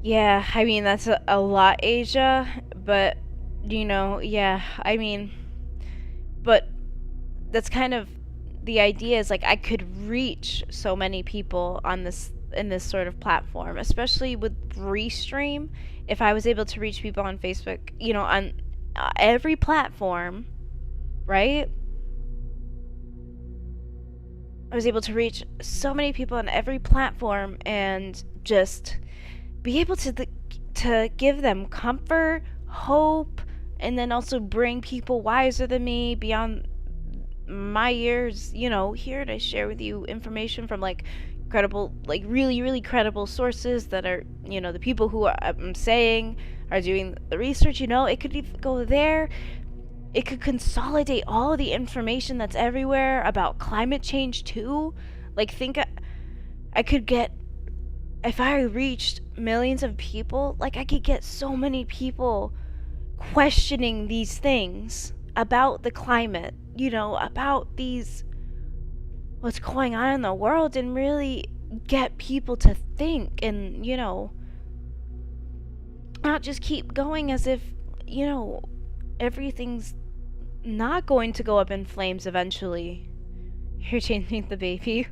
Yeah, I mean, that's a lot, Asia, but, you know, yeah, I mean, but that's kind of the idea, is like I could reach so many people on this, in this sort of platform, especially with Restream. If I was able to reach people on Facebook, you know, on every platform, right? I was able to reach so many people on every platform and just be able to give them comfort, hope, and then also bring people wiser than me beyond my years, you know, here to share with you information from like credible, like really, really credible sources that are, you know, the people who I'm saying are doing the research. You know, it could even go there. It could consolidate all of the information that's everywhere about climate change too. Like, think I could get, if I reached millions of people, like I could get so many people questioning these things about the climate, you know, about these, what's going on in the world, and really get people to think and, you know, not just keep going as if, you know, everything's not going to go up in flames eventually. You're changing the baby.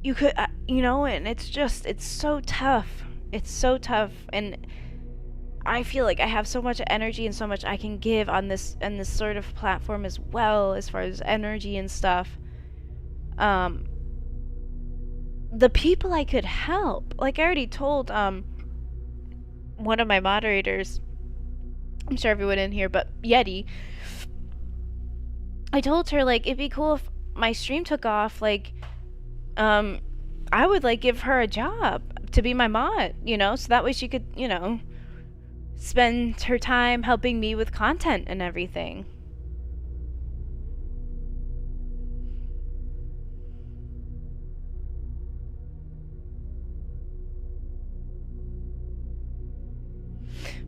You could, you know, and it's just, it's so tough. It's so tough, and I feel like I have so much energy and so much I can give on this sort of platform as well, as far as energy and stuff. The people I could help, like I already told one of my moderators, I'm sure everyone in here, but Yeti, I told her, like, it'd be cool if my stream took off, like, I would, like, give her a job to be my mod, you know, so that way she could, you know, spend her time helping me with content and everything.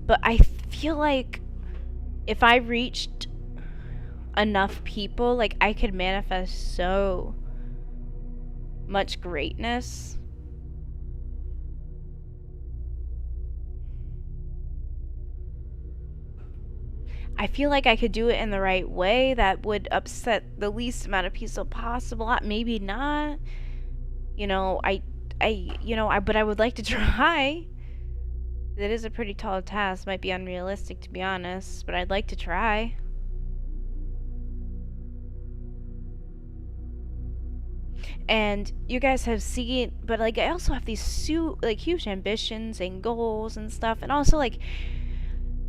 But I feel like if I reached enough people, like, I could manifest so much greatness. I feel like I could do it in the right way that would upset the least amount of people possible. Maybe not. You know, but I would like to try. It is a pretty tall task. Might be unrealistic, to be honest, but I'd like to try. And you guys have seen, but like I also have these huge ambitions and goals and stuff, and also like,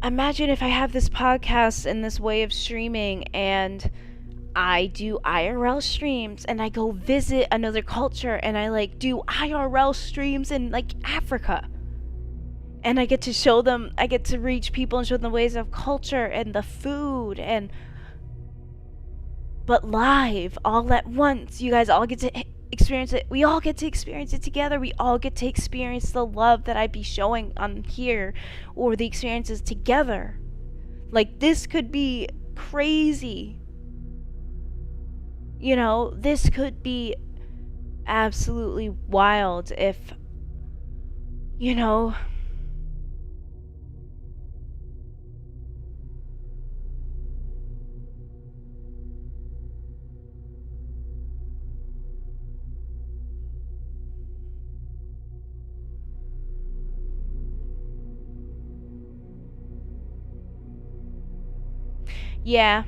imagine if I have this podcast and this way of streaming, and I do IRL streams, and I go visit another culture, and I like do IRL streams in like Africa, and I get to show them, I get to reach people and show them the ways of culture and the food, and but live all at once. You guys all get to experience it. We all get to experience it together. We all get to experience the love that I'd be showing on here, or the experiences together. Like, this could be crazy. You know, this could be absolutely wild if, you know, yeah,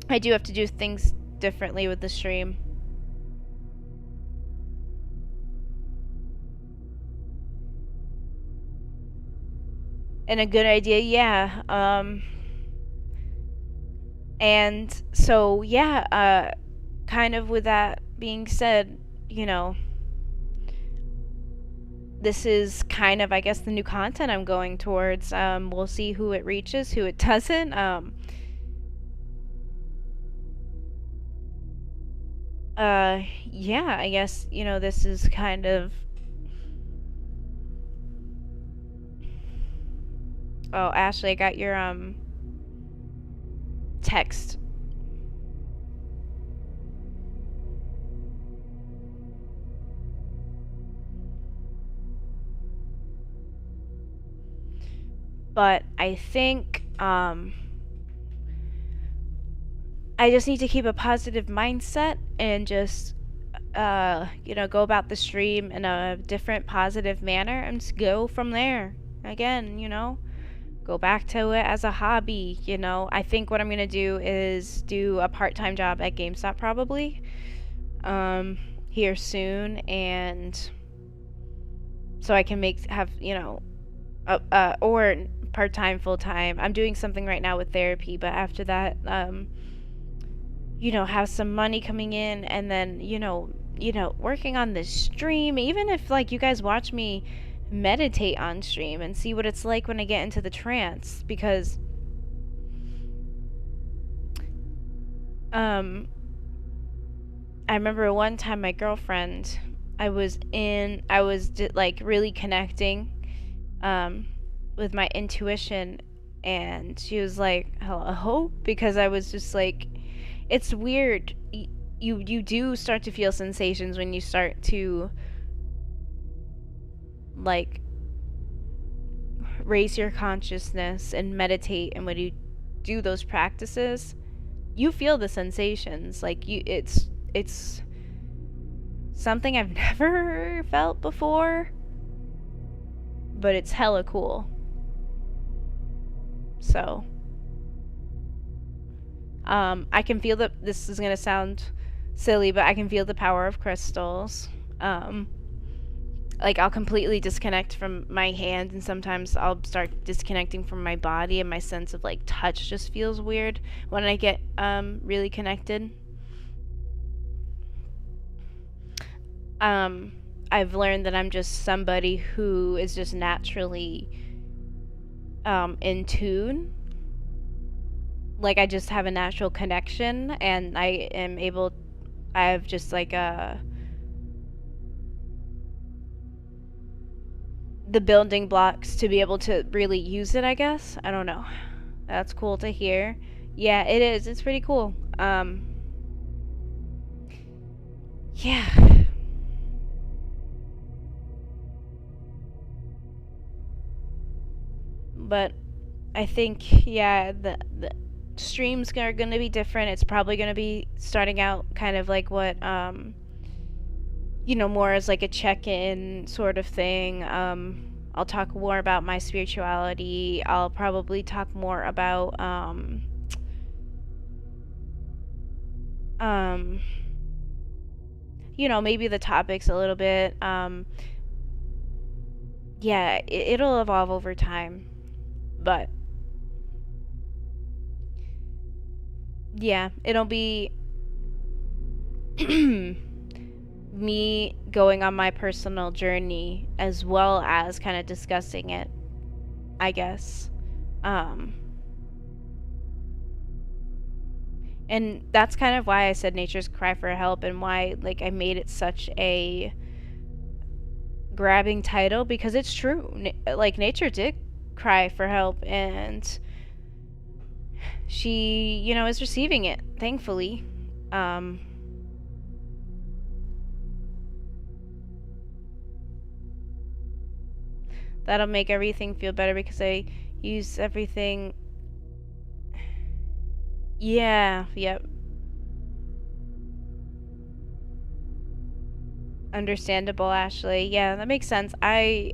I do have to do things differently with the stream. And a good idea, yeah. And so, yeah, kind of with that being said, you know, this is kind of, I guess, the new content I'm going towards. We'll see who it reaches, who it doesn't. Yeah, I guess, you know, this is kind of... Oh, Ashley, I got your, text. But I think, I just need to keep a positive mindset and just, you know, go about the stream in a different positive manner and just go from there. Again, you know, go back to it as a hobby, you know. I think what I'm going to do is do a part-time job at GameStop probably, here soon, and so I can have, you know, or part-time, full-time. I'm doing something right now with therapy, but after that, have some money coming in, and then, working on this stream, even if, like, you guys watch me meditate on stream and see what it's like when I get into the trance, because I remember one time my girlfriend, I was like really connecting with my intuition, and she was like, hello, because I was just like, it's weird. You do start to feel sensations when you start to, like, raise your consciousness and meditate, and when you do those practices, you feel the sensations. Like, it's something I've never felt before, but it's hella cool. So I can feel this is gonna sound silly, but I can feel the power of crystals. Like, I'll completely disconnect from my hand, and sometimes I'll start disconnecting from my body, and my sense of, like, touch just feels weird when I get really connected. I've learned that I'm just somebody who is just naturally in tune. Like, I just have a natural connection, and I have just like the building blocks to be able to really use it, I guess. I don't know. That's cool to hear. Yeah, it is. It's pretty cool. Yeah. But I think, yeah, the streams are going to be different. It's probably going to be starting out kind of like what, more as like a check-in sort of thing. I'll talk more about my spirituality. I'll probably talk more about, maybe the topics a little bit. Yeah, it'll evolve over time. But yeah, it'll be me going on my personal journey as well as kind of discussing it, I guess. And that's kind of why I said nature's cry for help, and why, like, I made it such a grabbing title, because it's true. Like, nature did cry for help, and she, is receiving it, thankfully. That'll make everything feel better, because I use everything. Yeah, yep. Understandable, Ashley. Yeah, that makes sense. I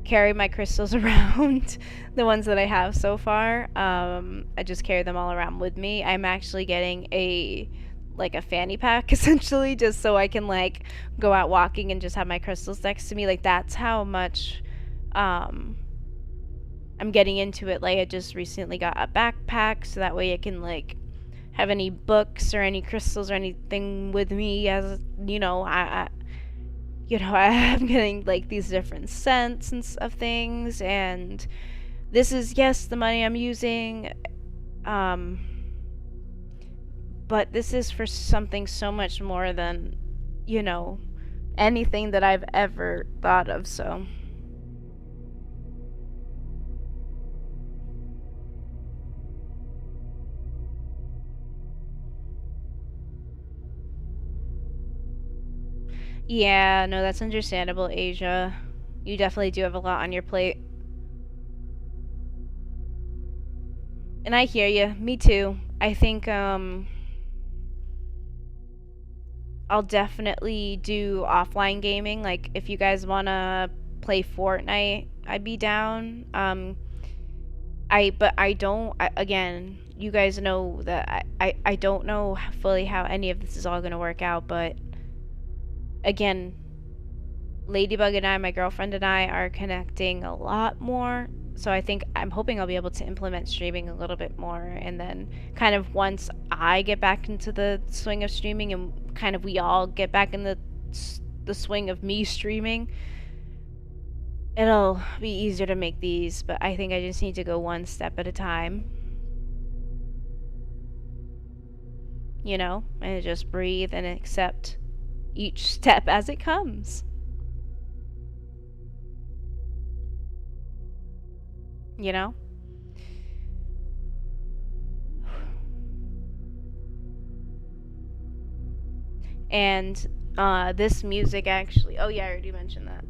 carry my crystals around, the ones that I have so far. I just carry them all around with me. I'm actually getting a fanny pack, essentially, just so I can, like, go out walking and just have my crystals next to me. Like, that's how much I'm getting into it. Like, I just recently got a backpack, so that way I can, like, have any books or any crystals or anything with me, as I'm getting, like, these different scents and of things, and this is, yes, the money I'm using, but this is for something so much more than, anything that I've ever thought of, so. Yeah, no, that's understandable, Asia. You definitely do have a lot on your plate. And I hear you. Me too. I think, I'll definitely do offline gaming. Like, if you guys want to play Fortnite, I'd be down. Again, you guys know that I don't know fully how any of this is all going to work out, but again, Ladybug and I, my girlfriend and I, are connecting a lot more. So I'm hoping I'll be able to implement streaming a little bit more, and then kind of once I get back into the swing of streaming, and kind of we all get back in the swing of me streaming, it'll be easier to make these. But I think I just need to go one step at a time, you know, and just breathe and accept each step as it comes. You know? And this music actually, oh yeah, I already mentioned that.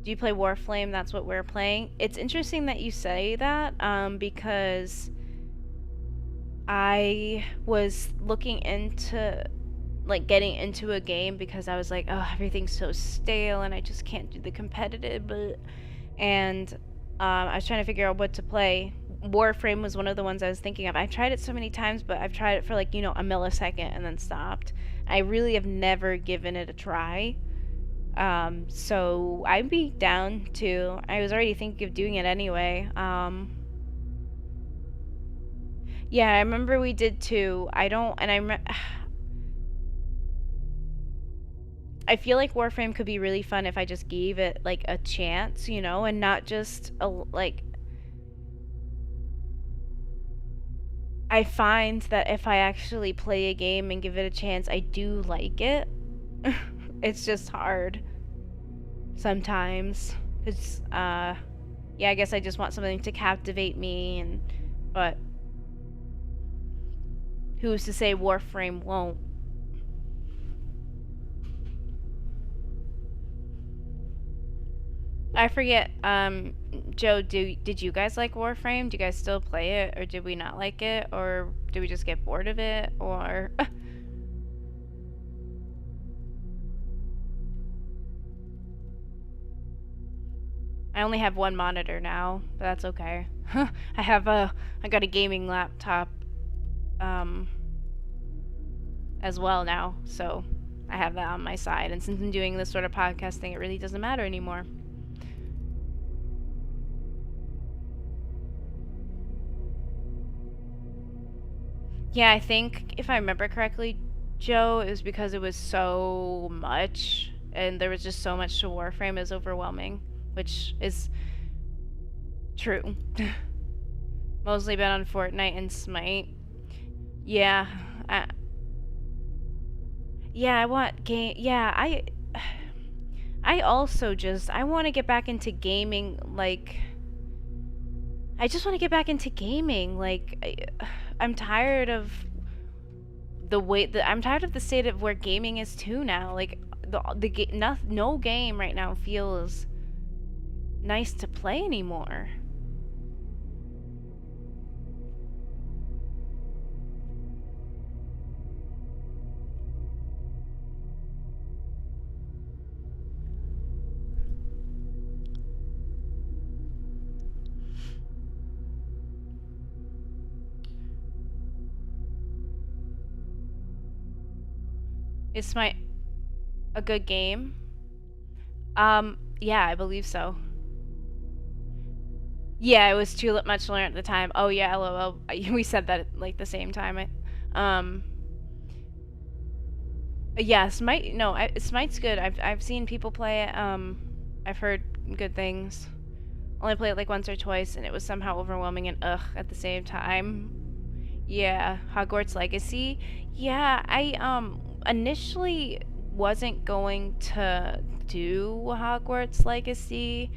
Do you play Warframe? That's what we're playing. It's interesting that you say that, because I was looking into like getting into a game because I was like, oh, everything's so stale and I just can't do the competitive. And I was trying to figure out what to play. Warframe was one of the ones I was thinking of. I've tried it so many times, but I've tried it for like, you know, a millisecond and then stopped. I really have never given it a try. So I'd be down to. I was already thinking of doing it anyway. Yeah, I remember we did too. I feel like Warframe could be really fun if I just gave it like a chance, you know, and not just like. I find that if I actually play a game and give it a chance, I do like it. It's just hard sometimes. It's yeah, I guess I just want something to captivate me, but who's to say Warframe won't? I forget, Joe, did you guys like Warframe? Do you guys still play it, or did we not like it, or did we just get bored of it, or... I only have one monitor now, but that's okay. I got a gaming laptop, as well now, so I have that on my side, and since I'm doing this sort of podcasting, it really doesn't matter anymore. Yeah, I think if I remember correctly, Joe, it was because it was so much, and there was just so much to Warframe. It was overwhelming, which is true. Mostly been on Fortnite and Smite. Yeah, I want game. Yeah, I also just I want to get back into gaming. Like, I just want to get back into gaming. Like, I'm tired of I'm tired of the state of where gaming is too now. Like, no game right now feels nice to play anymore. Is Smite a good game? Yeah, I believe so. Yeah, it was too much to learn at the time. Oh yeah, lol. We said that at like the same time. Yeah, Smite. No, Smite's good. I've seen people play it. I've heard good things. Only played it like once or twice, and it was somehow overwhelming and ugh at the same time. Yeah, Hogwarts Legacy. Yeah, I initially wasn't going to do Hogwarts Legacy.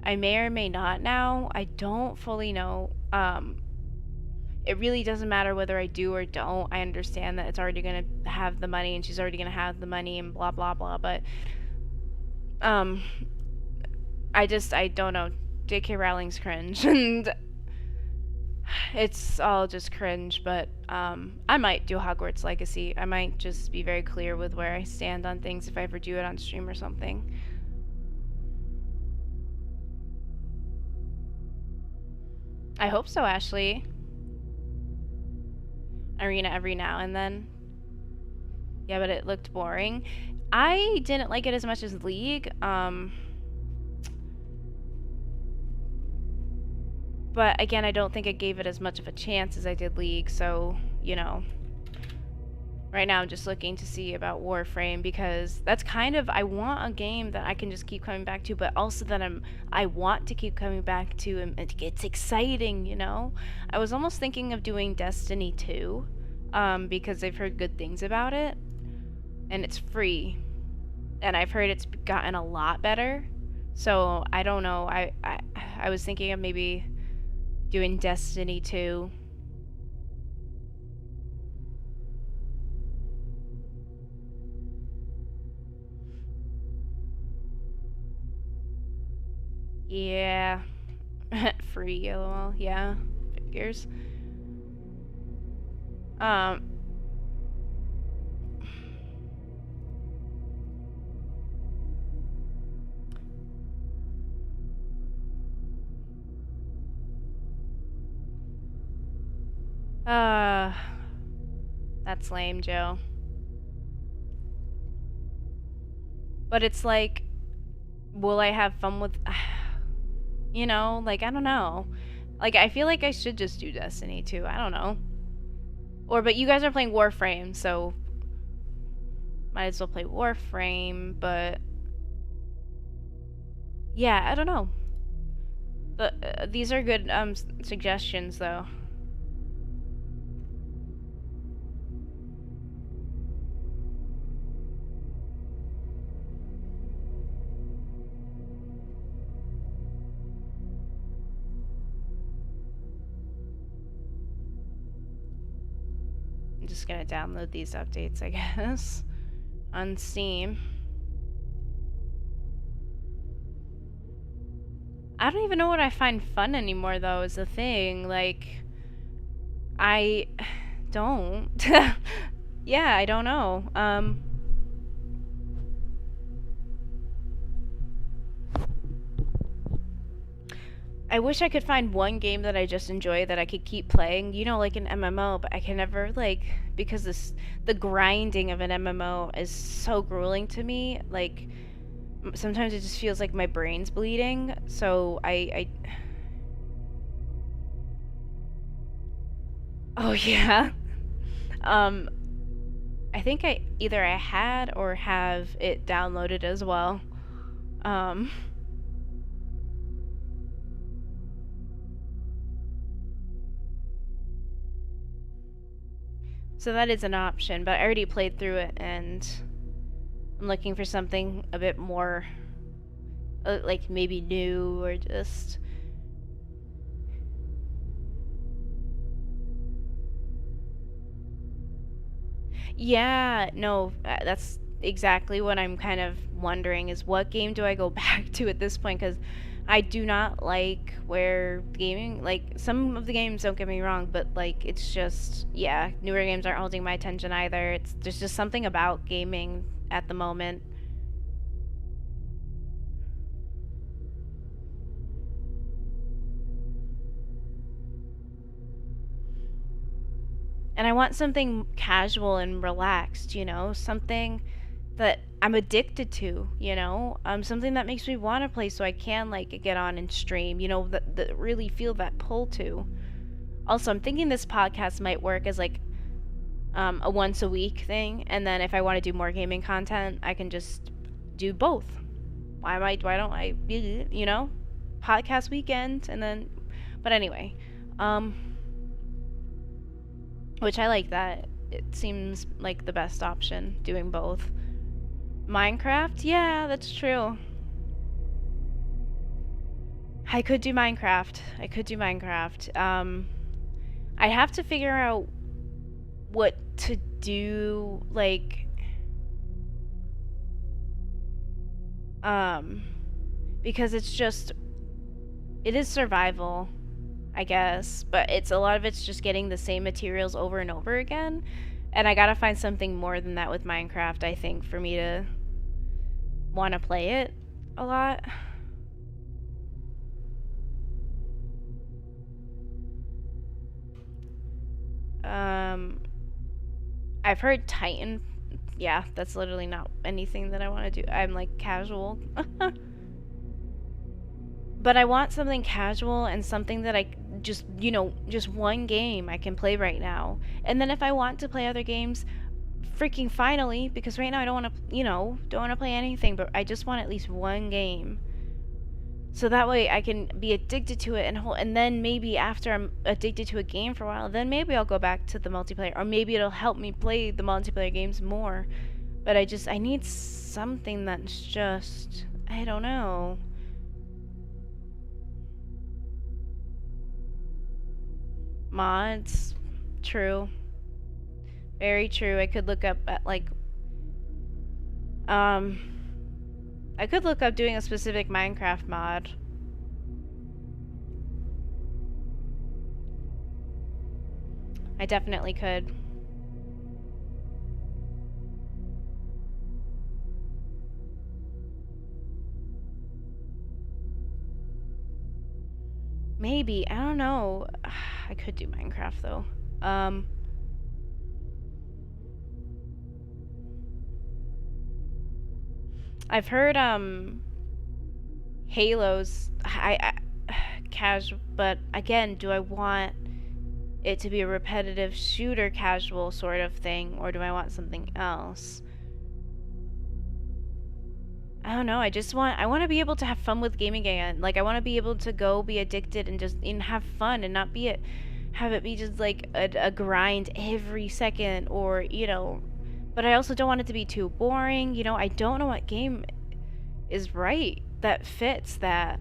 I may or may not now. I don't fully know. It really doesn't matter whether I do or don't. I understand that it's already going to have the money and she's already going to have the money and blah blah blah, but I don't know. J.K. Rowling's cringe and it's all just cringe, but I might do Hogwarts Legacy. I might just be very clear with where I stand on things if I ever do it on stream or something. I hope so, Ashley. Arena every now and then. Yeah, but it looked boring. I didn't like it as much as League. But again, I don't think I gave it as much of a chance as I did League, so, you know. Right now I'm just looking to see about Warframe because that's kind of, I want a game that I can just keep coming back to, but also that I want to keep coming back to, and it's exciting, you know? I was almost thinking of doing Destiny 2, because I've heard good things about it, and it's free, and I've heard it's gotten a lot better, so I don't know, I was thinking of maybe doing Destiny 2. Yeah. Free, lol. Yeah. Figures. Um. Uh. That's lame, Joe. But it's like, will I have fun with. You know, like, I don't know. Like, I feel like I should just do Destiny 2. I don't know. Or, but you guys are playing Warframe, so. Might as well play Warframe, but. Yeah, I don't know. But these are good suggestions, though. I'm just gonna download these updates, I guess, on Steam. I don't even know what I find fun anymore, though, is the thing. Like, I don't. Yeah, I don't know. I wish I could find one game that I just enjoy that I could keep playing, you know, like an MMO, but I can never, like, because the grinding of an MMO is so grueling to me. Like, sometimes it just feels like my brain's bleeding, so Oh, yeah. Um, I think either I had or have it downloaded as well. Um, so that is an option, but I already played through it and I'm looking for something a bit more, like maybe new or just. Yeah, no, that's exactly what I'm kind of wondering is what game do I go back to at this point? Because I do not like where gaming, like, some of the games, don't get me wrong, but, like, it's just, yeah, newer games aren't holding my attention either. There's just something about gaming at the moment. And I want something casual and relaxed, you know, something that I'm addicted to, you know, something that makes me want to play so I can, like, get on and stream, you know, that really feel that pull to. Also, I'm thinking this podcast might work as, like, a once a week thing, and then if I want to do more gaming content, I can just do both. Why don't I, you know, podcast weekend, and then, but anyway, um, which I like that. It seems like the best option, doing both. Minecraft? Yeah, that's true. I could do Minecraft. I have to figure out what to do, like, because it is survival, I guess, but a lot of it's just getting the same materials over and over again, and I gotta find something more than that with Minecraft, I think, for me to want to play it a lot. I've heard yeah, that's literally not anything that I want to do. I'm like casual. But I want something casual and something that I just, just one game I can play right now. And then if I want to play other games, freaking finally, because right now I don't want to, don't want to play anything, but I just want at least one game. So that way I can be addicted to it and then maybe after I'm addicted to a game for a while, then maybe I'll go back to the multiplayer or maybe it'll help me play the multiplayer games more. But I need something that's just, I don't know. Mods. True. Very true. I could look up at um I could look up doing a specific Minecraft mod. I definitely could. Maybe. I don't know. I could do Minecraft though. I've heard Halo's casual, but again, do I want it to be a repetitive shooter casual sort of thing or do I want something else? I don't know. I want to be able to have fun with gaming again. Like I want to be able to go be addicted and just have fun and not be have it be just like a grind every second or, but I also don't want it to be too boring. I don't know what game is right that fits that.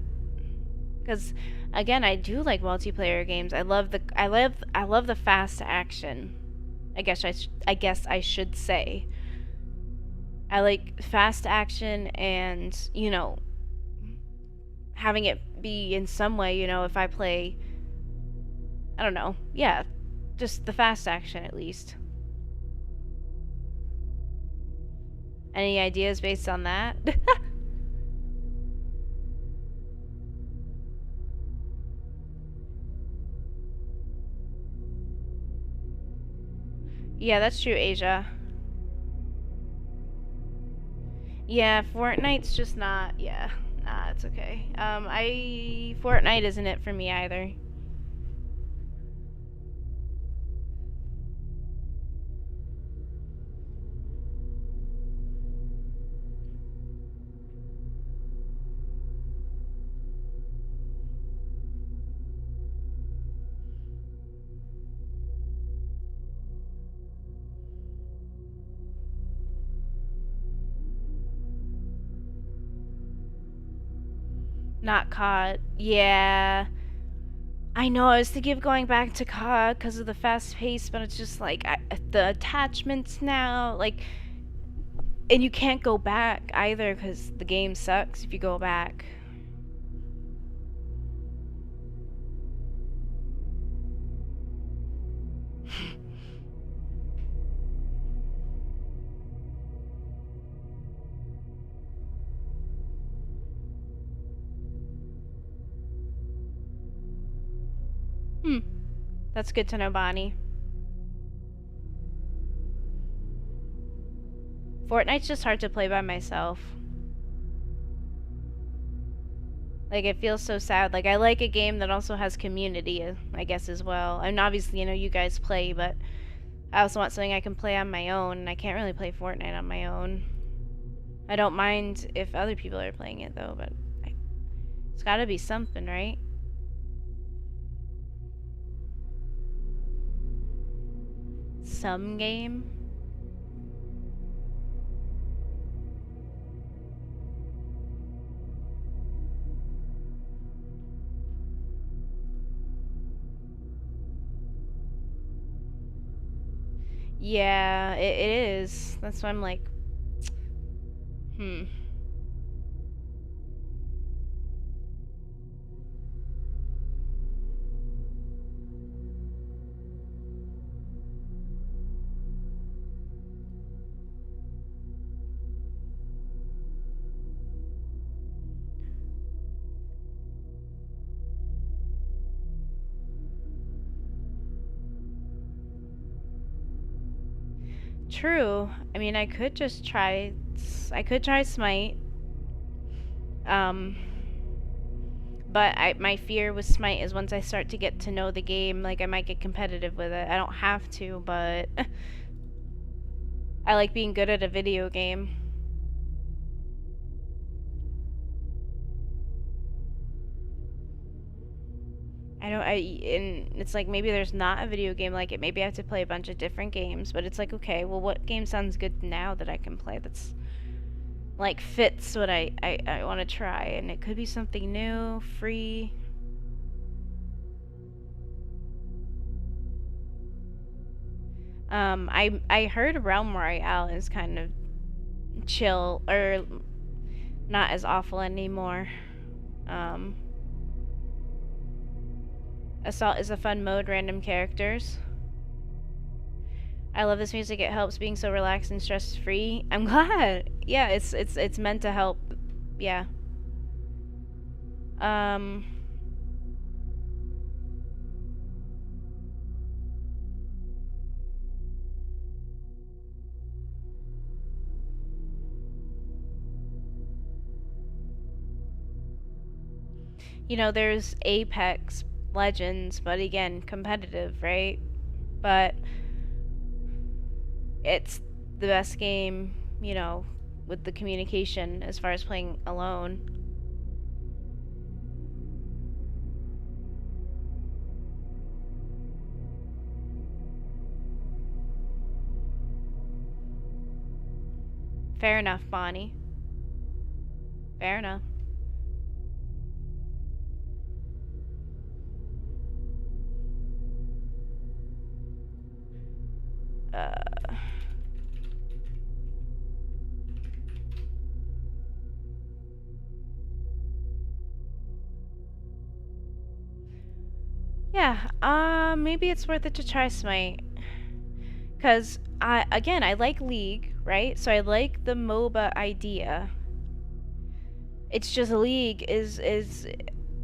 Cuz again, I do like multiplayer games. I love the fast action. I guess I should say. I like fast action and, having it be in some way, if I play, I don't know, yeah, just the fast action at least. Any ideas based on that? Yeah, that's true, Asia. Yeah, Fortnite's just not, yeah, nah, it's okay. Fortnite isn't it for me either. Not COD. Yeah. I know, I was thinking of going back to COD because of the fast pace, but it's just like the attachments now, like, and you can't go back either because the game sucks if you go back. Hmm. That's good to know, Bonnie. Fortnite's just hard to play by myself. Like, it feels so sad. Like, I like a game that also has community, I guess, as well. And obviously, you guys play, but I also want something I can play on my own, and I can't really play Fortnite on my own. I don't mind if other people are playing it, though, but it's gotta be something, right? Some game? Yeah, it is. That's why I'm like, hmm. True. I mean, I could try Smite. Um, but my fear with Smite is once I start to get to know the game, like I might get competitive with it. I don't have to, but I like being good at a video game. And it's like maybe there's not a video game like it. Maybe I have to play a bunch of different games, but it's like, okay, well, what game sounds good now that I can play that's like fits what I want to try? And it could be something new, free. I heard Realm Royale is kind of chill or not as awful anymore. Assault is a fun mode, random characters. I love this music. It helps being so relaxed and stress free. I'm glad. Yeah, it's meant to help. Yeah. You know, there's Apex Legends, but again, competitive, right? But it's the best game, you know, with the communication as far as playing alone. Fair enough, Bonnie. Fair enough. Yeah, maybe it's worth it to try Smite. Because, I like League, right? So I like the MOBA idea. It's just League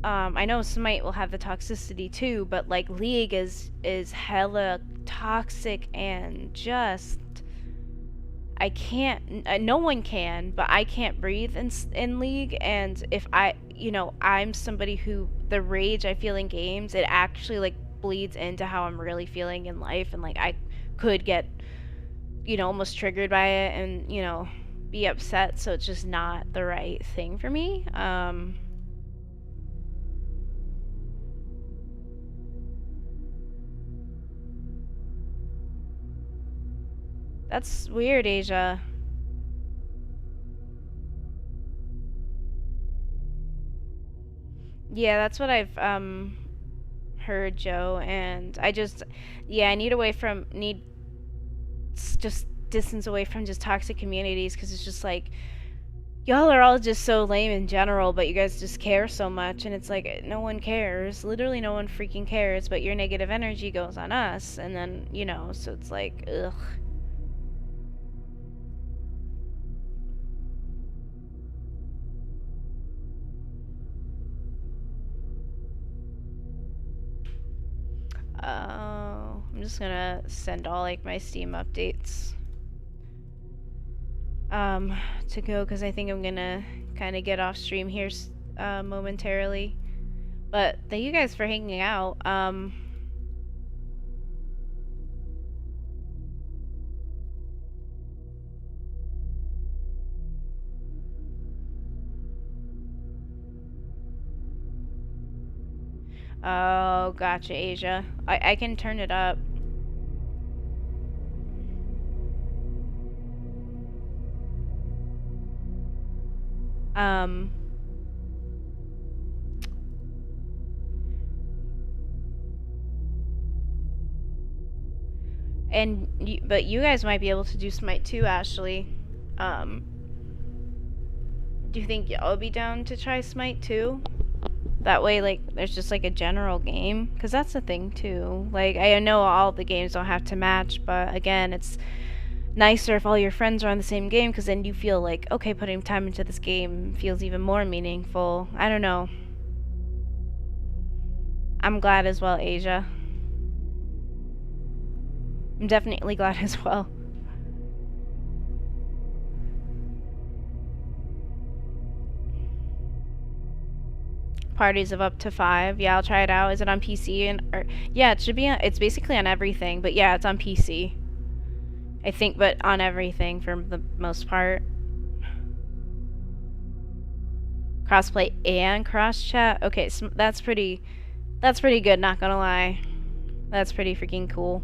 I know Smite will have the toxicity too, but like League is hella toxic and just I can't. No one can, but I can't breathe in League. And if I'm somebody who the rage I feel in games, it actually like bleeds into how I'm really feeling in life, and like I could get, almost triggered by it, and be upset. So it's just not the right thing for me. That's weird, Asia. Yeah, that's what I've heard, Joe, and I need just distance away from just toxic communities, because it's just like y'all are all just so lame in general, but you guys just care so much, and it's like no one cares. Literally no one freaking cares, but your negative energy goes on us, and then, so it's like, ugh. I'm just gonna send all like my Steam updates to go, because I think I'm gonna kind of get off stream here momentarily. But thank you guys for hanging out. Oh, gotcha, Asia. I can turn it up. But you guys might be able to do Smite too, Ashley. Do you think y'all be down to try Smite too? That way, like, there's just like a general game, because that's the thing too. Like, I know all the games don't have to match, but again, it's nicer if all your friends are on the same game, because then you feel like, okay, putting time into this game feels even more meaningful. I don't know. I'm glad as well, Asia. I'm definitely glad as well. Parties of up to 5. Yeah, I'll try it out. Is it on PC? Yeah, it should be it's basically on everything, but yeah, it's on PC. I think, but on everything for the most part. Crossplay and cross chat. Okay, so that's pretty good, not gonna lie. That's pretty freaking cool.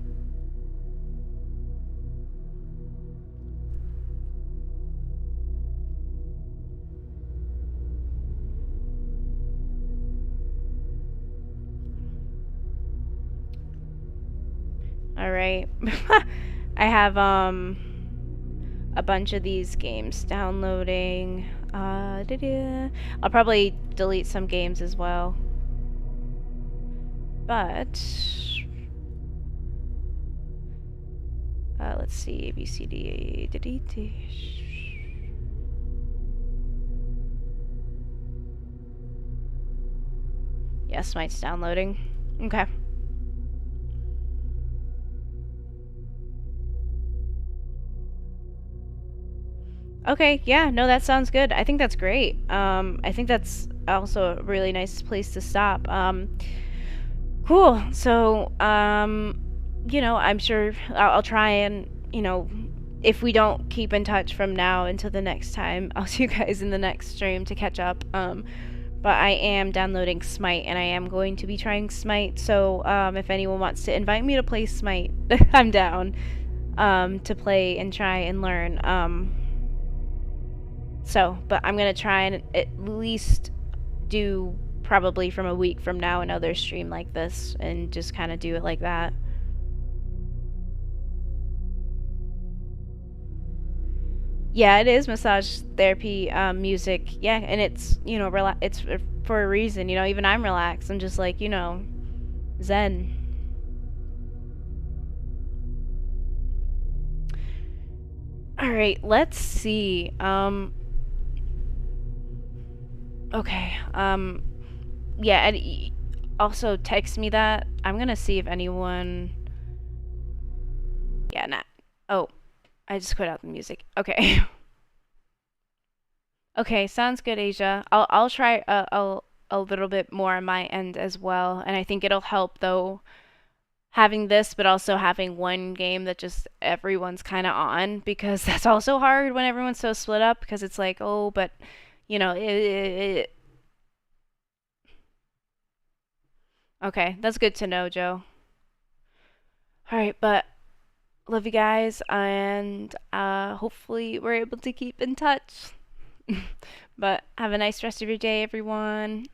Alright. I have a bunch of these games downloading. I'll probably delete some games as well. But let's see, A B C D delete. Yeah, Smite's downloading. Okay. Okay, yeah, no, that sounds good. I think that's great. I think that's also a really nice place to stop. Cool. So, you know, I'm sure I'll try and, you know, if we don't keep in touch from now until the next time, I'll see you guys in the next stream to catch up. But I am downloading Smite, and I am going to be trying Smite, so, if anyone wants to invite me to play Smite, I'm down, to play and try and learn. But I'm gonna try and at least do probably from a week from now another stream like this and just kind of do it like that. Yeah, it is massage therapy music. Yeah, and it's, you know, it's for a reason. You know, even I'm relaxed. I'm just like, you know, zen. All right, let's see. Okay. Yeah, and also text me that. I'm gonna see if anyone. Yeah, nah. Oh, I just quit out the music. Okay. Okay, sounds good, Asia. I'll try a little bit more on my end as well, and I think it'll help though having this, but also having one game that just everyone's kind of on, because that's also hard when everyone's so split up, because it's like, oh, but you know, okay, that's good to know, Joe. All right, but love you guys, and hopefully we're able to keep in touch. But have a nice rest of your day, everyone.